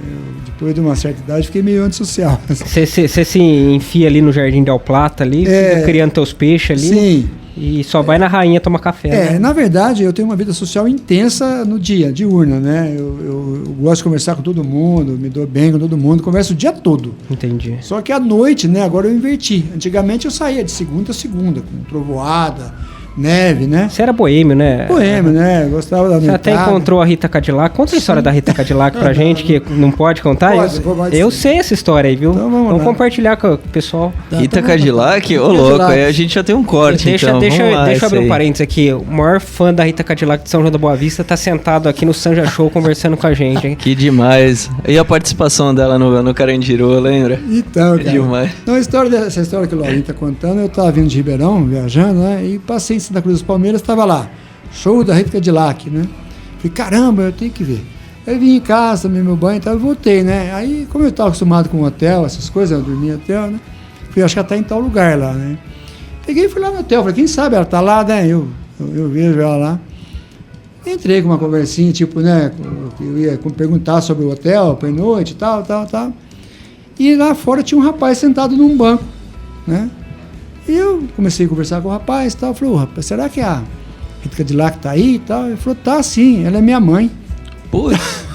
Speaker 4: Depois de uma certa idade, fiquei meio antissocial.
Speaker 2: Você se enfia ali no Jardim Del Plata, ali, fica criando teus peixes ali.
Speaker 4: Sim.
Speaker 2: E só vai na rainha tomar café. Né?
Speaker 4: Na verdade, eu tenho uma vida social intensa no dia, diurna, né? Eu gosto de conversar com todo mundo, me dou bem com todo mundo, converso o dia todo.
Speaker 2: Entendi.
Speaker 4: Só que à noite, né? Agora eu inverti. Antigamente eu saía de segunda a segunda, com trovoada, neve, né?
Speaker 2: Você era boêmio, né?
Speaker 4: Boêmio, né? Eu gostava da
Speaker 2: Você até encontrou a Rita Cadillac. Conta a história da Rita Cadillac pra gente, que não pode contar. Eu sei essa história aí, viu?
Speaker 4: Então
Speaker 2: vamos compartilhar com o pessoal.
Speaker 3: Rita Cadillac? Ô, louco, aí a gente já tem um corte,
Speaker 2: Deixa eu abrir um
Speaker 3: aí.
Speaker 2: parênteses aqui. O maior fã da Rita Cadillac de São João da Boa Vista tá sentado aqui no Sanja Show conversando com a gente, hein?
Speaker 3: Que demais. E a participação dela no Carandiru, lembra?
Speaker 4: Então, cara.
Speaker 3: Demais.
Speaker 4: Não, essa história que o Laurinho tá contando, eu tava vindo de Ribeirão, viajando, né? E passei em Santa Cruz dos Palmeiras, estava lá. Show da Rita Cadillac, né? Falei, caramba, eu tenho que ver. Aí vim em casa, tomei meu banho e tal, e voltei, né? Aí, como eu estava acostumado com hotel, essas coisas, eu dormia em hotel, né? Fui, acho que ela tá em tal lugar lá, né? Peguei e fui lá no hotel, falei, quem sabe ela tá lá, né? Eu vejo ela lá. Entrei com uma conversinha, tipo, né? Eu ia perguntar sobre o hotel, pernoite e tal. E lá fora tinha um rapaz sentado num banco, né? E eu comecei a conversar com o rapaz e tal. Falei, ô, rapaz, será que a Rita Cadillac tá aí e tal? Ele falou, tá sim, ela é minha mãe.
Speaker 3: Putz.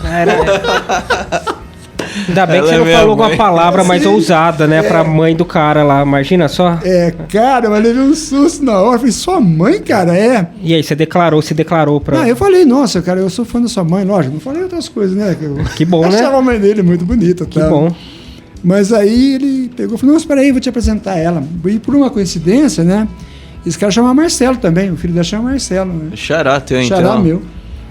Speaker 2: Ainda bem que você não falou alguma palavra mais ousada, né? Pra mãe do cara lá, imagina só.
Speaker 4: Cara, mas levei um susto na hora. Falei, sua mãe, cara,
Speaker 2: E aí, se declarou pra...
Speaker 4: Não, eu falei, nossa, cara, eu sou fã da sua mãe, lógico. Não falei outras coisas, né?
Speaker 2: Que bom, né?
Speaker 4: Achava a mãe dele muito bonita.
Speaker 2: Que bom.
Speaker 4: Mas aí ele pegou e falou, não, espera aí, vou te apresentar ela. E por uma coincidência, né? Esse cara chama Marcelo também, o filho dela chama Marcelo, né?
Speaker 3: Xará teu, então.
Speaker 4: Xará meu.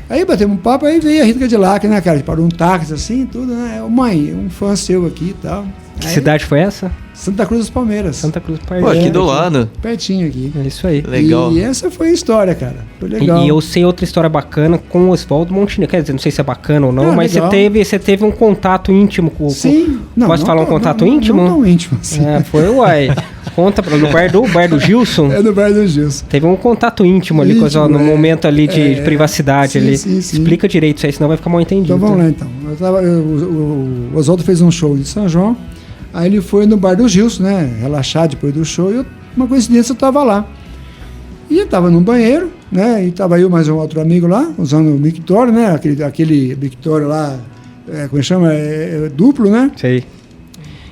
Speaker 4: Aí batemos um papo, aí veio a Rita Cadillac, né, cara? Parou um táxi assim, tudo, né? Mãe, um fã seu aqui e tal.
Speaker 2: Que cidade foi essa?
Speaker 4: Santa Cruz dos Palmeiras.
Speaker 2: Santa Cruz dos
Speaker 3: Pô,
Speaker 2: Palmeiras.
Speaker 3: aqui do lado.
Speaker 4: Pertinho aqui.
Speaker 2: É isso aí.
Speaker 3: Legal.
Speaker 4: E essa foi a história, cara. Foi legal.
Speaker 2: E eu sei outra história bacana com o Oswaldo Montenegro. Quer dizer, não sei se é bacana ou não, mas você teve um contato íntimo com...
Speaker 4: Sim.
Speaker 2: Posso falar um contato íntimo?
Speaker 4: Não tão íntimo assim.
Speaker 2: Foi, uai. Conta no bar do Gilson.
Speaker 4: É no bar do Gilson.
Speaker 2: Teve um contato íntimo ali, no momento ali de privacidade ali.
Speaker 4: Sim.
Speaker 2: Explica direito isso aí, senão vai ficar mal entendido.
Speaker 4: Então vamos lá, então. O Oswaldo fez um show em São João, aí ele foi no bar do Gilson, né? Relaxar depois do show, e uma coincidência eu tava lá. E eu tava no banheiro, né? E tava eu mais um outro amigo lá, usando o Victório, né? Aquele Victório lá, como chama? Duplo, né?
Speaker 2: Sei.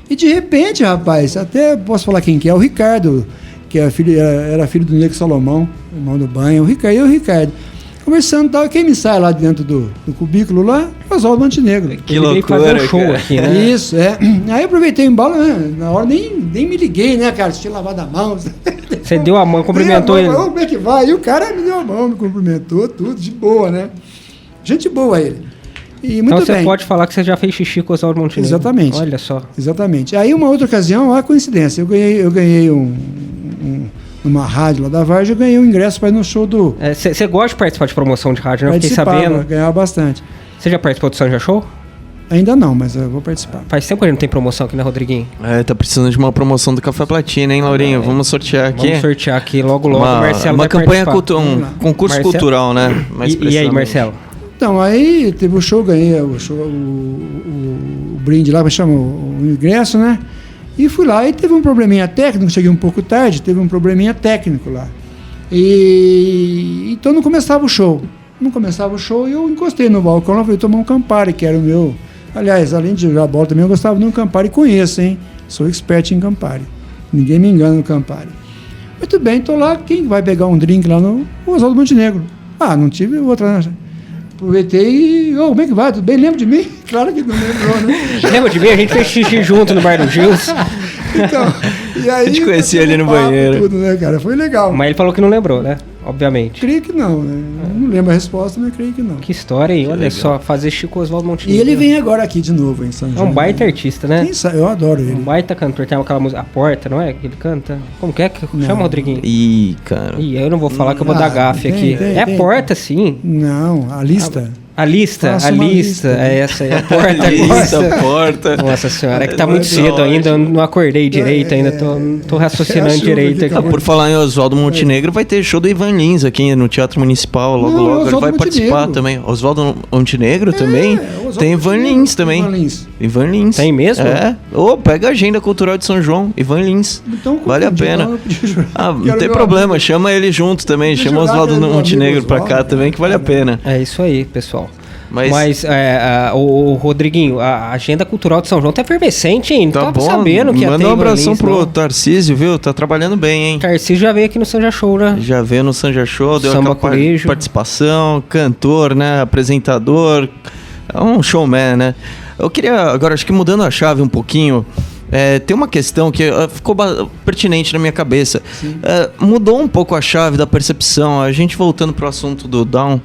Speaker 4: E de repente, rapaz, até posso falar quem que é, o Ricardo, que era filho do Nego Salomão, irmão do banho, o Ricardo. Conversando e tal, e quem me sai lá dentro do cubículo lá? Oswaldo Montenegro.
Speaker 3: Que loucura,
Speaker 2: fazer um show
Speaker 3: cara.
Speaker 2: aqui, né?
Speaker 4: Isso, Aí eu aproveitei o embalo, né? Na hora nem me liguei, né, cara? Tinha lavado a mão.
Speaker 2: Você deu a mão, cumprimentou ele.
Speaker 4: Como é que vai? E o cara me deu a mão, me cumprimentou, tudo de boa, né? Gente boa ele. E muito
Speaker 2: então você
Speaker 4: bem.
Speaker 2: pode falar que você já fez xixi com o Oswaldo Montenegro.
Speaker 4: Exatamente.
Speaker 2: Olha só.
Speaker 4: Exatamente. Aí uma outra ocasião, olha a coincidência, eu ganhei numa rádio lá da Vargem, eu ganhei um ingresso para ir no show do...
Speaker 2: Você gosta de participar de promoção de rádio, né? Eu fiquei sabendo.
Speaker 4: Ganhava bastante.
Speaker 2: Você já participou do Sanja Show?
Speaker 4: Ainda não, mas eu vou participar.
Speaker 2: Faz tempo que a gente não tem promoção aqui, né, Rodriguinho?
Speaker 3: Tá precisando de uma promoção do Café Platina, hein, Laurinho? Vamos sortear aqui.
Speaker 2: Vamos sortear aqui logo, o Marcelo
Speaker 3: uma
Speaker 2: vai
Speaker 3: campanha concurso
Speaker 2: Marcelo?
Speaker 3: cultural, né?
Speaker 2: E aí, Marcelo?
Speaker 4: Então, aí teve o show, ganhei o brinde lá, como chama, o ingresso, né? E fui lá, e teve um probleminha técnico, cheguei um pouco tarde, teve um probleminha técnico lá. Então não começava o show. E eu encostei no balcão lá, fui tomar um Campari, que era o meu... Aliás, além de jogar bola também, eu gostava de um Campari, conheço, hein? Sou expert em Campari. Ninguém me engana no Campari. Muito bem, tô lá, quem vai pegar um drink lá no Oswaldo Montenegro? Não tive outra, né? Aproveitei e... como é que vai? Tudo bem? Lembra de mim? Claro que não lembrou, né?
Speaker 2: Lembra de mim? A gente fez xixi junto no bar do Gilson.
Speaker 4: Então, e aí...
Speaker 3: A gente conhecia ali no banheiro.
Speaker 4: Tudo, né, cara? Foi legal.
Speaker 2: Mas ele falou que não lembrou, né? Obviamente.
Speaker 4: Creio que não, né? não lembro a resposta, mas creio que não.
Speaker 2: Que história, hein? Olha só, fazer Chico Oswaldo Montenegro.
Speaker 4: E ele vem agora aqui de novo em São João.
Speaker 2: É um baita artista, né?
Speaker 4: Quem sabe? Eu adoro ele.
Speaker 2: Um baita cantor. Tem aquela música, A Porta, não é? Que ele canta. Como que é?
Speaker 4: Não.
Speaker 2: Chama, Rodriguinho.
Speaker 3: Ih, cara.
Speaker 2: Ih, eu não vou falar que eu vou dar gafe aqui. É a Porta, sim.
Speaker 4: Não, a lista.
Speaker 2: A lista,
Speaker 4: Faça
Speaker 2: a
Speaker 4: uma
Speaker 2: lista.
Speaker 4: lista.
Speaker 2: É essa aí, a Porta.
Speaker 3: Lista, porta.
Speaker 2: Nossa senhora, é que tá muito cedo ainda, eu não acordei direito ainda, tô raciocinando direito aqui.
Speaker 3: Por falar em Oswaldo Montenegro, vai ter show do Ivan Lins aqui no Teatro Municipal, logo
Speaker 4: Não,
Speaker 3: ele
Speaker 4: Oswaldo
Speaker 3: vai participar
Speaker 4: Montenegro.
Speaker 3: também. Oswaldo Montenegro também?
Speaker 4: Oswaldo
Speaker 3: Tem Ivan
Speaker 4: Montenegro.
Speaker 3: Lins também.
Speaker 4: Ivan Lins.
Speaker 3: Ivan Lins.
Speaker 2: Tem mesmo?
Speaker 3: É. Pega a agenda cultural de São João, Ivan Lins.
Speaker 4: Então,
Speaker 3: Vale a
Speaker 4: confundi,
Speaker 3: pena.
Speaker 4: então eu podia jurar.
Speaker 3: Não
Speaker 4: Quero
Speaker 3: tem
Speaker 4: meu
Speaker 3: problema,
Speaker 4: amigo.
Speaker 3: chama ele junto também,
Speaker 4: Podia
Speaker 3: chama o
Speaker 4: jurar que
Speaker 3: Oswaldo
Speaker 4: era meu
Speaker 3: Montenegro
Speaker 4: amigo
Speaker 3: pra cá
Speaker 4: Oswaldo.
Speaker 3: também, que vale a pena.
Speaker 2: É isso aí, pessoal.
Speaker 3: Mas
Speaker 2: o Rodriguinho, a agenda cultural de São João tá efervescente, hein? Não
Speaker 3: tá
Speaker 2: tava
Speaker 3: bom,
Speaker 2: sabendo que ia ter
Speaker 3: manda um
Speaker 2: Ivan
Speaker 3: abração
Speaker 2: Lins,
Speaker 3: pro
Speaker 2: não.
Speaker 3: Tarcísio, viu? Tá trabalhando bem, hein?
Speaker 2: Tarcísio já veio aqui no Sanja Show, né?
Speaker 3: Já veio no Sanja Show, deu
Speaker 2: Samba
Speaker 3: aquela
Speaker 2: Colégio.
Speaker 3: participação, cantor, né? Apresentador, é um showman, né? Eu queria, agora acho que mudando a chave um pouquinho, tem uma questão que ficou pertinente na minha cabeça. Mudou um pouco a chave da percepção, a gente voltando pro assunto do Down,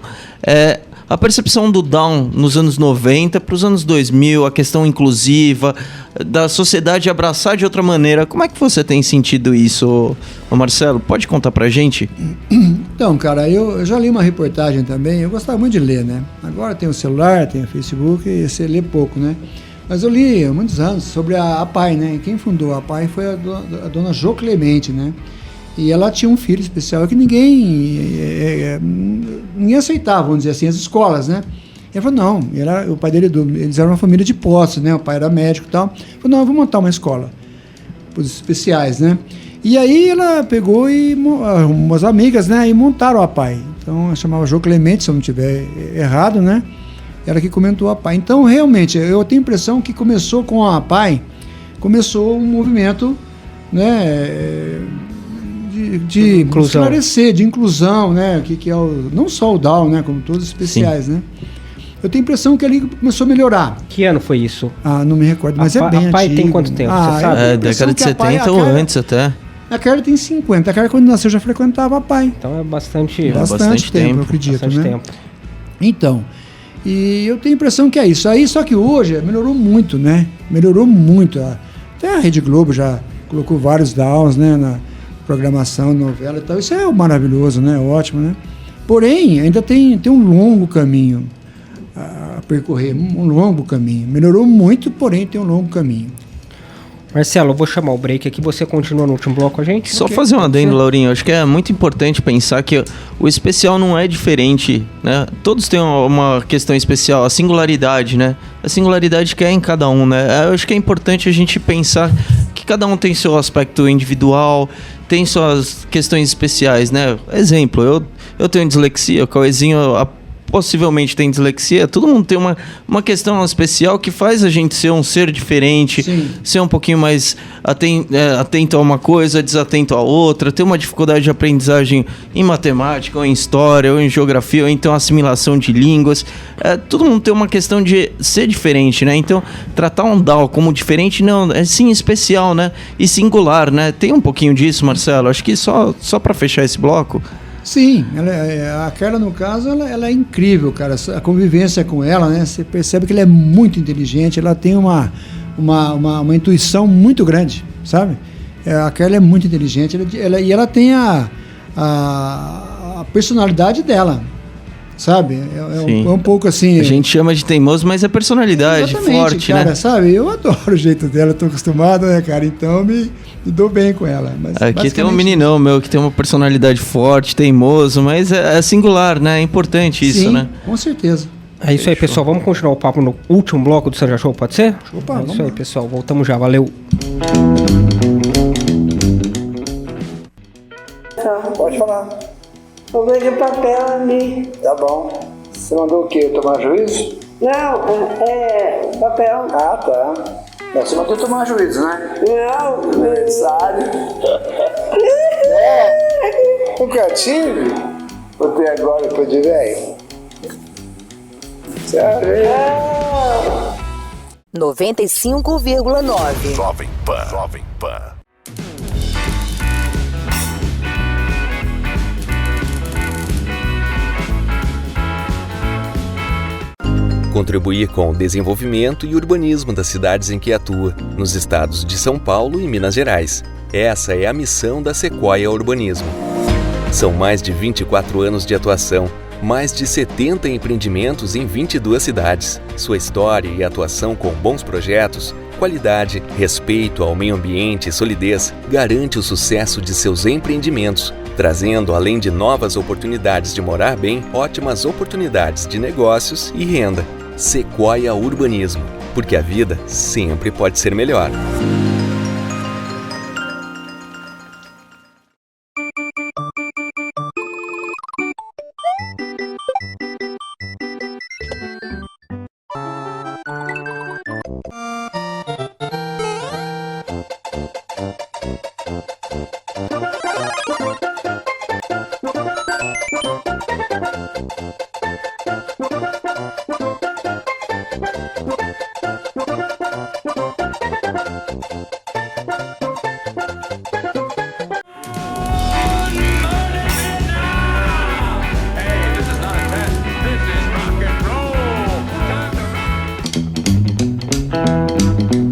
Speaker 3: a percepção do Down nos anos 90 para os anos 2000, a questão inclusiva, da sociedade abraçar de outra maneira. Como é que você tem sentido isso, ô Marcelo? Pode contar pra gente?
Speaker 4: Então, cara, eu já li uma reportagem também, eu gostava muito de ler, né? Agora tem o celular, tem o Facebook, e você lê pouco, né? Mas eu li há muitos anos sobre a PAI, né? E quem fundou a PAI foi a dona Jo Clemente, né? E ela tinha um filho especial que ninguém aceitava, vamos dizer assim, as escolas, né? E ela falou, não, o pai dele, eles eram uma família de posses, né? O pai era médico e tal. Ele falou, não, eu vou montar uma escola para os especiais, né? E aí ela pegou e umas amigas, né? E montaram a PAI. Então, ela chamava Jo Clemente, se eu não estiver errado, né? Ela que comentou a PAI. Então, realmente, eu tenho a impressão que começou com a PAI, começou um movimento, né? De esclarecer, de inclusão, né? Que é não só o Down, né? Como todos os especiais, né? Eu tenho a impressão que ali começou a melhorar.
Speaker 2: Que ano foi isso?
Speaker 4: Não me recordo, mas é bem
Speaker 2: A PAI
Speaker 4: antigo.
Speaker 2: tem quanto tempo, você sabe?
Speaker 3: Década de 70 ou antes até.
Speaker 4: A Carla tem 50. A Carla, quando nasceu, já frequentava a PAI.
Speaker 2: Então é bastante
Speaker 4: tempo, eu acredito,
Speaker 2: bastante
Speaker 4: né?
Speaker 2: tempo.
Speaker 4: Então, e eu tenho a impressão que é isso. Aí, só que hoje melhorou muito, né? Melhorou muito. Até a Rede Globo já colocou vários Downs, né? Na programação, novela e tal. Isso é maravilhoso, né? Ótimo, né? Porém, ainda tem um longo caminho a percorrer, um longo caminho. Melhorou muito, porém tem um longo caminho.
Speaker 2: Marcelo, eu vou chamar o break aqui, você continua no último bloco com a gente?
Speaker 3: Só fazer um adendo, Laurinho, acho que é muito importante pensar que o especial não é diferente, né? Todos têm uma questão especial, a singularidade, né? A singularidade que é em cada um, né? Eu acho que é importante a gente pensar que cada um tem seu aspecto individual, tem suas questões especiais, né? Exemplo, eu tenho dislexia, o Cauezinho possivelmente tem dislexia, todo mundo tem uma questão especial que faz a gente ser um ser diferente,
Speaker 4: Sim.
Speaker 3: ser um pouquinho mais atento a uma coisa, desatento a outra, ter uma dificuldade de aprendizagem em matemática, ou em história, ou em geografia, ou então assimilação de línguas. Todo mundo tem uma questão de ser diferente, né? Então, tratar um Down como diferente, não, é sim especial, né? E singular, né? Tem um pouquinho disso, Marcelo? Acho que só para fechar esse bloco...
Speaker 4: Sim, a Carla, no caso, ela é incrível, cara. A convivência com ela, né? Você percebe que ela é muito inteligente, ela tem uma intuição muito grande, sabe? A Carla é muito inteligente e ela tem a personalidade dela, sabe? É um pouco assim...
Speaker 3: A gente chama de teimoso, mas é personalidade forte,
Speaker 4: cara,
Speaker 3: né?
Speaker 4: Sabe? Eu adoro o jeito dela, eu tô acostumado, né, cara? Então me dou bem com ela. Mas
Speaker 3: aqui tem um meninão meu que tem uma personalidade forte, teimoso, mas é singular, né? É importante isso,
Speaker 4: sim,
Speaker 3: né?
Speaker 4: Com certeza.
Speaker 2: É isso aí, pessoal. Vamos continuar o papo no último bloco do Sanja Show, pode ser?
Speaker 4: Opa,
Speaker 2: é isso aí, pessoal. Voltamos já. Valeu.
Speaker 7: Pode falar.
Speaker 9: Eu vejo o papel ali.
Speaker 7: Tá bom. Você mandou o quê? Tomar juízo?
Speaker 9: Não, papel.
Speaker 7: Ah, tá. Mas você mandou tomar juízo, né?
Speaker 9: Não.
Speaker 7: Aniversário. Nunca tive. Vou ter agora, depois de velho. Sério?
Speaker 5: 95,9.
Speaker 10: Jovem Pan.
Speaker 8: Contribuir com o desenvolvimento e urbanismo das cidades em que atua, nos estados de São Paulo e Minas Gerais. Essa é a missão da Sequoia Urbanismo. São mais de 24 anos de atuação, mais de 70 empreendimentos em 22 cidades. Sua história e atuação com bons projetos, qualidade, respeito ao meio ambiente e solidez garante o sucesso de seus empreendimentos, trazendo, além de novas oportunidades de morar bem, ótimas oportunidades de negócios e renda. Sequoia Urbanismo, porque a vida sempre pode ser melhor.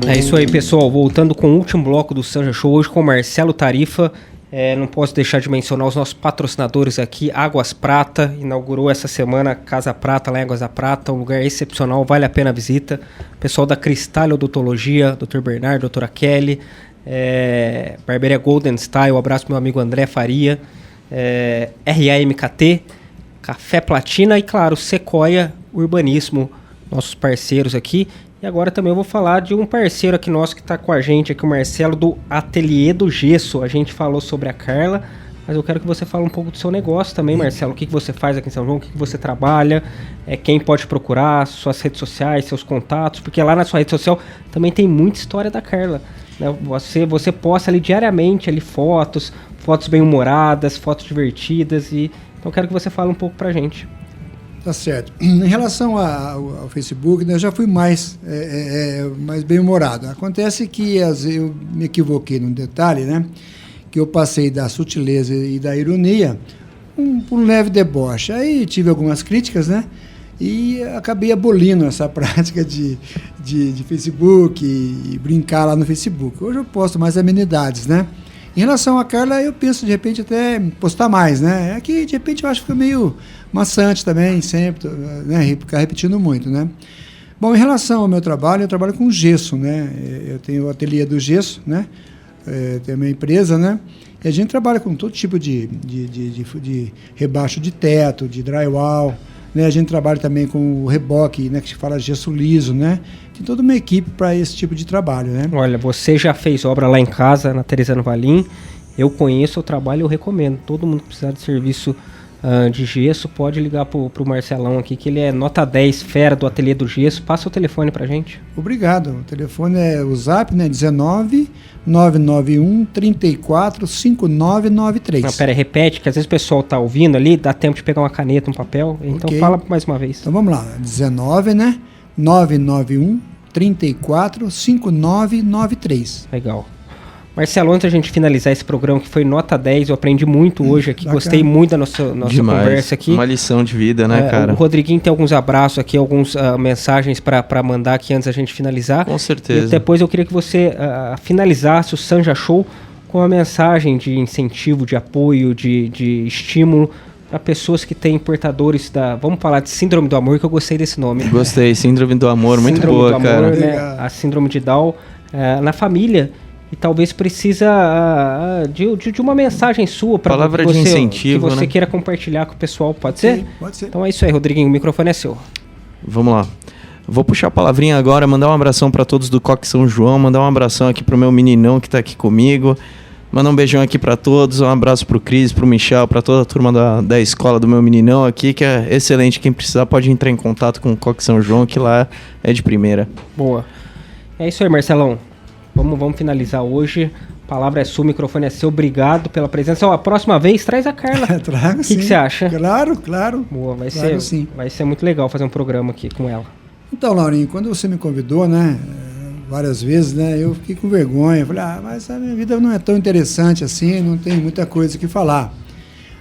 Speaker 2: É isso aí, pessoal. Voltando com o último bloco do Sanja Show, hoje com o Marcelo Tarifa. Não posso deixar de mencionar os nossos patrocinadores aqui. Águas Prata, inaugurou essa semana Casa Prata, lá em Águas da Prata, um lugar excepcional, vale a pena a visita. Pessoal da Cristal Odontologia, Dr. Bernardo, Doutora Kelly, Barbearia Golden Style, um abraço pro meu amigo André Faria, RAMKT, Café Platina e, claro, Sequoia Urbanismo, nossos parceiros aqui. E agora também eu vou falar de um parceiro aqui nosso que está com a gente, aqui o Marcelo do Ateliê do Gesso. A gente falou sobre a Carla, mas eu quero que você fale um pouco do seu negócio também, Marcelo. O que você faz aqui em São João, o que você trabalha, quem pode procurar, suas redes sociais, seus contatos, porque lá na sua rede social também tem muita história da Carla, né? Você posta ali diariamente ali fotos bem-humoradas, fotos divertidas, então eu quero que você fale um pouco pra gente.
Speaker 4: Tá certo. Em relação ao Facebook, né, eu já fui mais bem-humorado. Acontece que eu me equivoquei num detalhe, né? Que eu passei da sutileza e da ironia por um leve deboche. Aí tive algumas críticas, né? E acabei abolindo essa prática de Facebook e brincar lá no Facebook. Hoje eu posto mais amenidades, né? Em relação à Carla, eu penso de repente até postar mais, né? É que de repente eu acho que fica meio maçante também, sempre, né? Ficar repetindo muito, né? Bom, em relação ao meu trabalho, eu trabalho com gesso, né? Eu tenho o ateliê do gesso, né? Tenho a minha empresa, né? E a gente trabalha com todo tipo de rebaixo de teto, de drywall, né? A gente trabalha também com o reboque, né? Que se fala gesso liso, né? Tem toda uma equipe para esse tipo de trabalho, né?
Speaker 2: Olha, você já fez obra lá em casa, na Teresano Valim. Eu conheço o trabalho e eu recomendo. Todo mundo que precisar de serviço de gesso pode ligar pro Marcelão aqui, que ele é nota 10, fera do Ateliê do Gesso. Passa o telefone pra gente.
Speaker 4: Obrigado. O telefone é o Zap, né? 19-991-34-5993.
Speaker 2: Não, pera, repete, que às vezes o pessoal tá ouvindo ali, dá tempo de pegar uma caneta, um papel. Então okay. Fala mais uma vez.
Speaker 4: Então vamos lá. 19, né? 991-34-5993.
Speaker 2: Legal. Marcelo, antes da gente finalizar esse programa, que foi nota 10, eu aprendi muito hoje aqui, gostei muito da nossa conversa aqui.
Speaker 3: Uma lição de vida, né, cara?
Speaker 2: O Rodriguinho tem alguns abraços aqui, algumas mensagens para mandar aqui antes da gente finalizar.
Speaker 3: Com certeza.
Speaker 2: E depois eu queria que você finalizasse o Sanja Show com uma mensagem de incentivo, de apoio, de estímulo para pessoas que têm portadores vamos falar de Síndrome do Amor, que eu gostei desse nome.
Speaker 3: Gostei, Síndrome do Amor, muito
Speaker 2: Síndrome
Speaker 3: boa,
Speaker 2: do amor,
Speaker 3: cara.
Speaker 2: Né, a Síndrome de Down na família. E talvez precisa de uma mensagem sua para
Speaker 3: palavra de incentivo,
Speaker 2: que você
Speaker 3: né?
Speaker 2: queira compartilhar com o pessoal, pode ser?
Speaker 4: Sim, pode ser.
Speaker 2: Então é isso aí, Rodriguinho, o microfone é seu.
Speaker 3: Vamos lá. Vou puxar a palavrinha agora, mandar um abração para todos do Coque São João, mandar um abração aqui pro meu meninão que tá aqui comigo, mandar um beijão aqui para todos, um abraço pro Cris, pro Michel, para toda a turma da escola do meu meninão aqui, que é excelente. Quem precisar pode entrar em contato com o Coque São João, que lá é de primeira.
Speaker 2: Boa. É isso aí, Marcelão. Vamos finalizar hoje. A palavra é sua, o microfone é seu. Obrigado pela presença. A próxima vez, traz a Carla.
Speaker 4: Trago, sim.
Speaker 2: O que você acha?
Speaker 4: Claro.
Speaker 2: Boa, vai ser muito legal fazer um programa aqui com ela.
Speaker 4: Então, Laurinho, quando você me convidou, né, várias vezes, né, eu fiquei com vergonha. Falei, mas a minha vida não é tão interessante assim, não tem muita coisa que falar.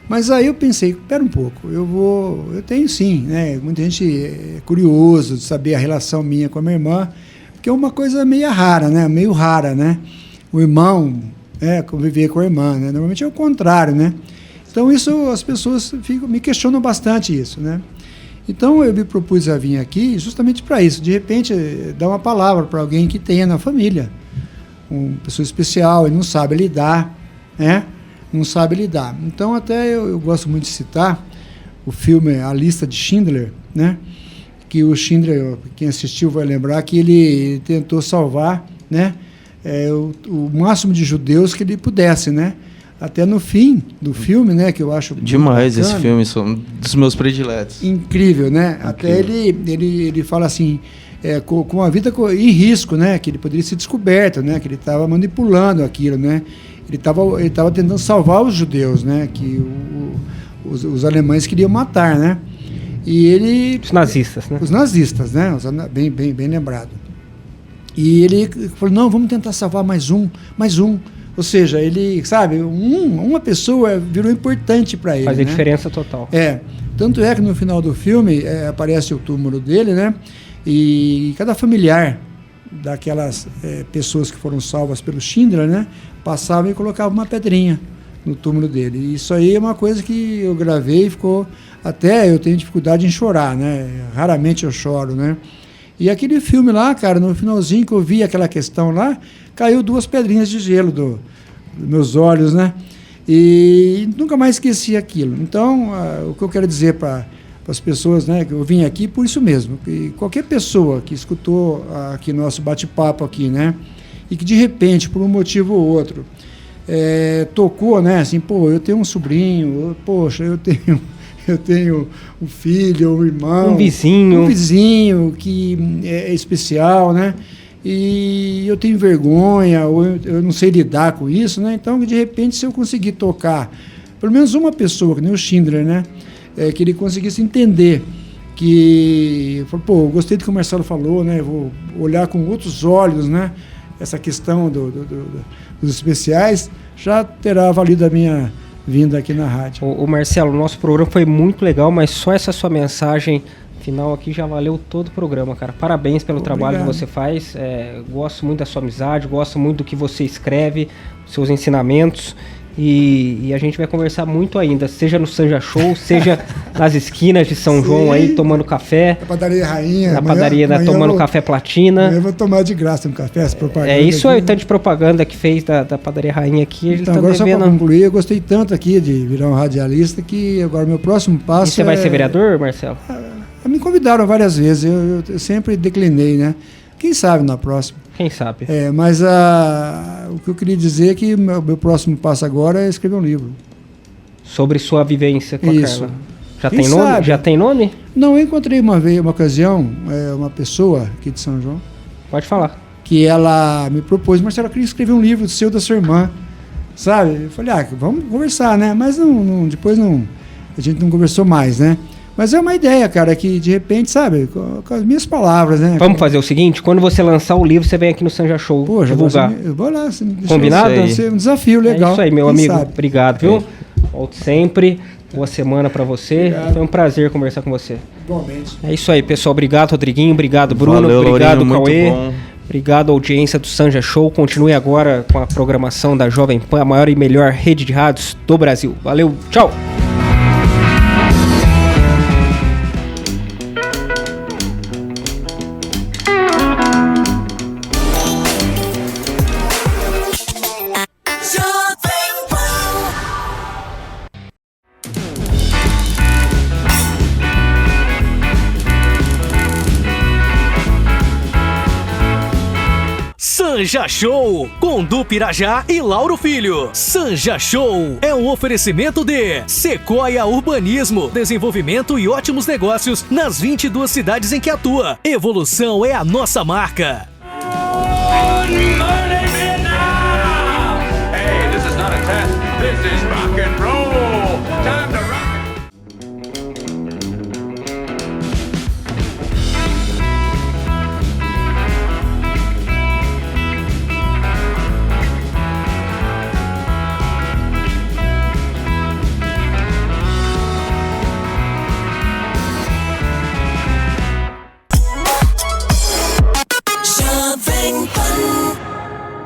Speaker 4: Mas aí eu pensei, espera um pouco, eu tenho sim, né? Muita gente é curioso de saber a relação minha com a minha irmã, porque é uma coisa meio rara, né? O irmão conviver com a irmã, né? Normalmente é o contrário, né? Então isso, as pessoas me questionam bastante isso, né? Então eu me propus a vir aqui justamente para isso, de repente dar uma palavra para alguém que tenha na família, uma pessoa especial e não sabe lidar, né? Não sabe lidar. Então até eu gosto muito de citar o filme A Lista de Schindler, né? Que o Schindler, quem assistiu vai lembrar que ele tentou salvar, né? O máximo de judeus que ele pudesse, né? Até no fim do filme, né? Que eu acho
Speaker 3: demais
Speaker 4: bacana,
Speaker 3: esse filme, são dos meus prediletos.
Speaker 4: Incrível, né? Incrível. Até ele fala assim, com a vida em risco, né? Que ele poderia ser descoberto, né? Que ele estava manipulando aquilo, né? Ele estava tentando salvar os judeus, né? Que os alemães queriam matar, né? E ele...
Speaker 2: Os nazistas, né?
Speaker 4: Os nazistas, né? Bem lembrado. E ele falou, não, vamos tentar salvar mais um. Ou seja, ele, sabe, uma pessoa virou importante para ele.
Speaker 2: Faz a
Speaker 4: né?
Speaker 2: diferença total.
Speaker 4: Tanto é que no final do filme aparece o túmulo dele, né? E cada familiar daquelas pessoas que foram salvas pelo Schindler, né? Passava e colocava uma pedrinha no túmulo dele. E isso aí é uma coisa que eu gravei e ficou... Até eu tenho dificuldade em chorar, né? Raramente eu choro, né? E aquele filme lá, cara, no finalzinho que eu vi aquela questão lá, caiu 2 pedrinhas de gelo dos meus olhos, né? E nunca mais esqueci aquilo. Então, o que eu quero dizer para as pessoas, né, que eu vim aqui por isso mesmo, que qualquer pessoa que escutou aqui nosso bate-papo aqui, né, e que de repente, por um motivo ou outro, tocou, né, assim, pô, eu tenho um sobrinho, poxa, eu tenho um filho, um irmão, um vizinho que é especial, né? E eu tenho vergonha, ou eu não sei lidar com isso, né? Então, de repente, se eu conseguir tocar pelo menos uma pessoa, que nem o Schindler, né? Que ele conseguisse entender que, pô, eu gostei do que o Marcelo falou, né? Vou olhar com outros olhos, né? Essa questão dos especiais, já terá valido a minha vinda aqui na rádio.
Speaker 2: O Marcelo, o nosso programa foi muito legal, mas só essa sua mensagem final aqui já valeu todo o programa, cara. Parabéns pelo trabalho que você faz. Gosto muito da sua amizade, gosto muito do que você escreve, seus ensinamentos. E a gente vai conversar muito ainda, seja no Sanja Show, seja nas esquinas de São João aí, tomando café.
Speaker 4: Na Padaria Rainha.
Speaker 2: Na padaria, tomando café Platina.
Speaker 4: Eu vou tomar de graça um café, essa propaganda.
Speaker 2: É isso aí, tanto de propaganda que fez da Padaria Rainha aqui.
Speaker 4: Então, agora só para concluir, eu gostei tanto aqui de virar um radialista que agora meu próximo passo.
Speaker 2: E você vai ser vereador, Marcelo?
Speaker 4: Me convidaram várias vezes, eu sempre declinei, né? Quem sabe na próxima.
Speaker 2: Quem sabe.
Speaker 4: Mas o que eu queria dizer é que meu próximo passo agora é escrever um livro.
Speaker 2: Sobre sua vivência com
Speaker 4: isso.
Speaker 2: a Carla. Já tem nome?
Speaker 4: Não, eu encontrei uma ocasião, uma pessoa aqui de São João.
Speaker 2: Pode falar.
Speaker 4: Que ela me propôs, Marcelo, eu queria escrever um livro seu da sua irmã. Sabe? Eu falei, vamos conversar, né? Mas depois a gente não conversou mais, né? Mas é uma ideia, cara, que de repente, sabe, com as minhas palavras, né?
Speaker 2: Vamos fazer o seguinte, quando você lançar o livro, você vem aqui no Sanja Show divulgar.
Speaker 4: Eu vou lá.
Speaker 2: Combinado?
Speaker 4: Vai ser um desafio legal.
Speaker 2: É isso aí, meu amigo. Sabe? Obrigado, viu? Volte sempre. Boa semana pra você. Obrigado. Foi um prazer conversar com você.
Speaker 4: Igualmente.
Speaker 2: É isso aí, pessoal. Obrigado, Rodriguinho. Obrigado, Bruno.
Speaker 3: Valeu,
Speaker 2: obrigado,
Speaker 3: Lourinho,
Speaker 2: Cauê. Obrigado, audiência do Sanja Show. Continue agora com a programação da Jovem Pan, a maior e melhor rede de rádios do Brasil. Valeu, tchau!
Speaker 1: Sanja Show, com Du Pirajá e Lauro Filho. Sanja Show é um oferecimento de Sequoia Urbanismo, desenvolvimento e ótimos negócios nas 22 cidades em que atua. Evolução é a nossa marca.
Speaker 10: Good morning, Vietnam! Hey, this is not a test. This is rock and roll.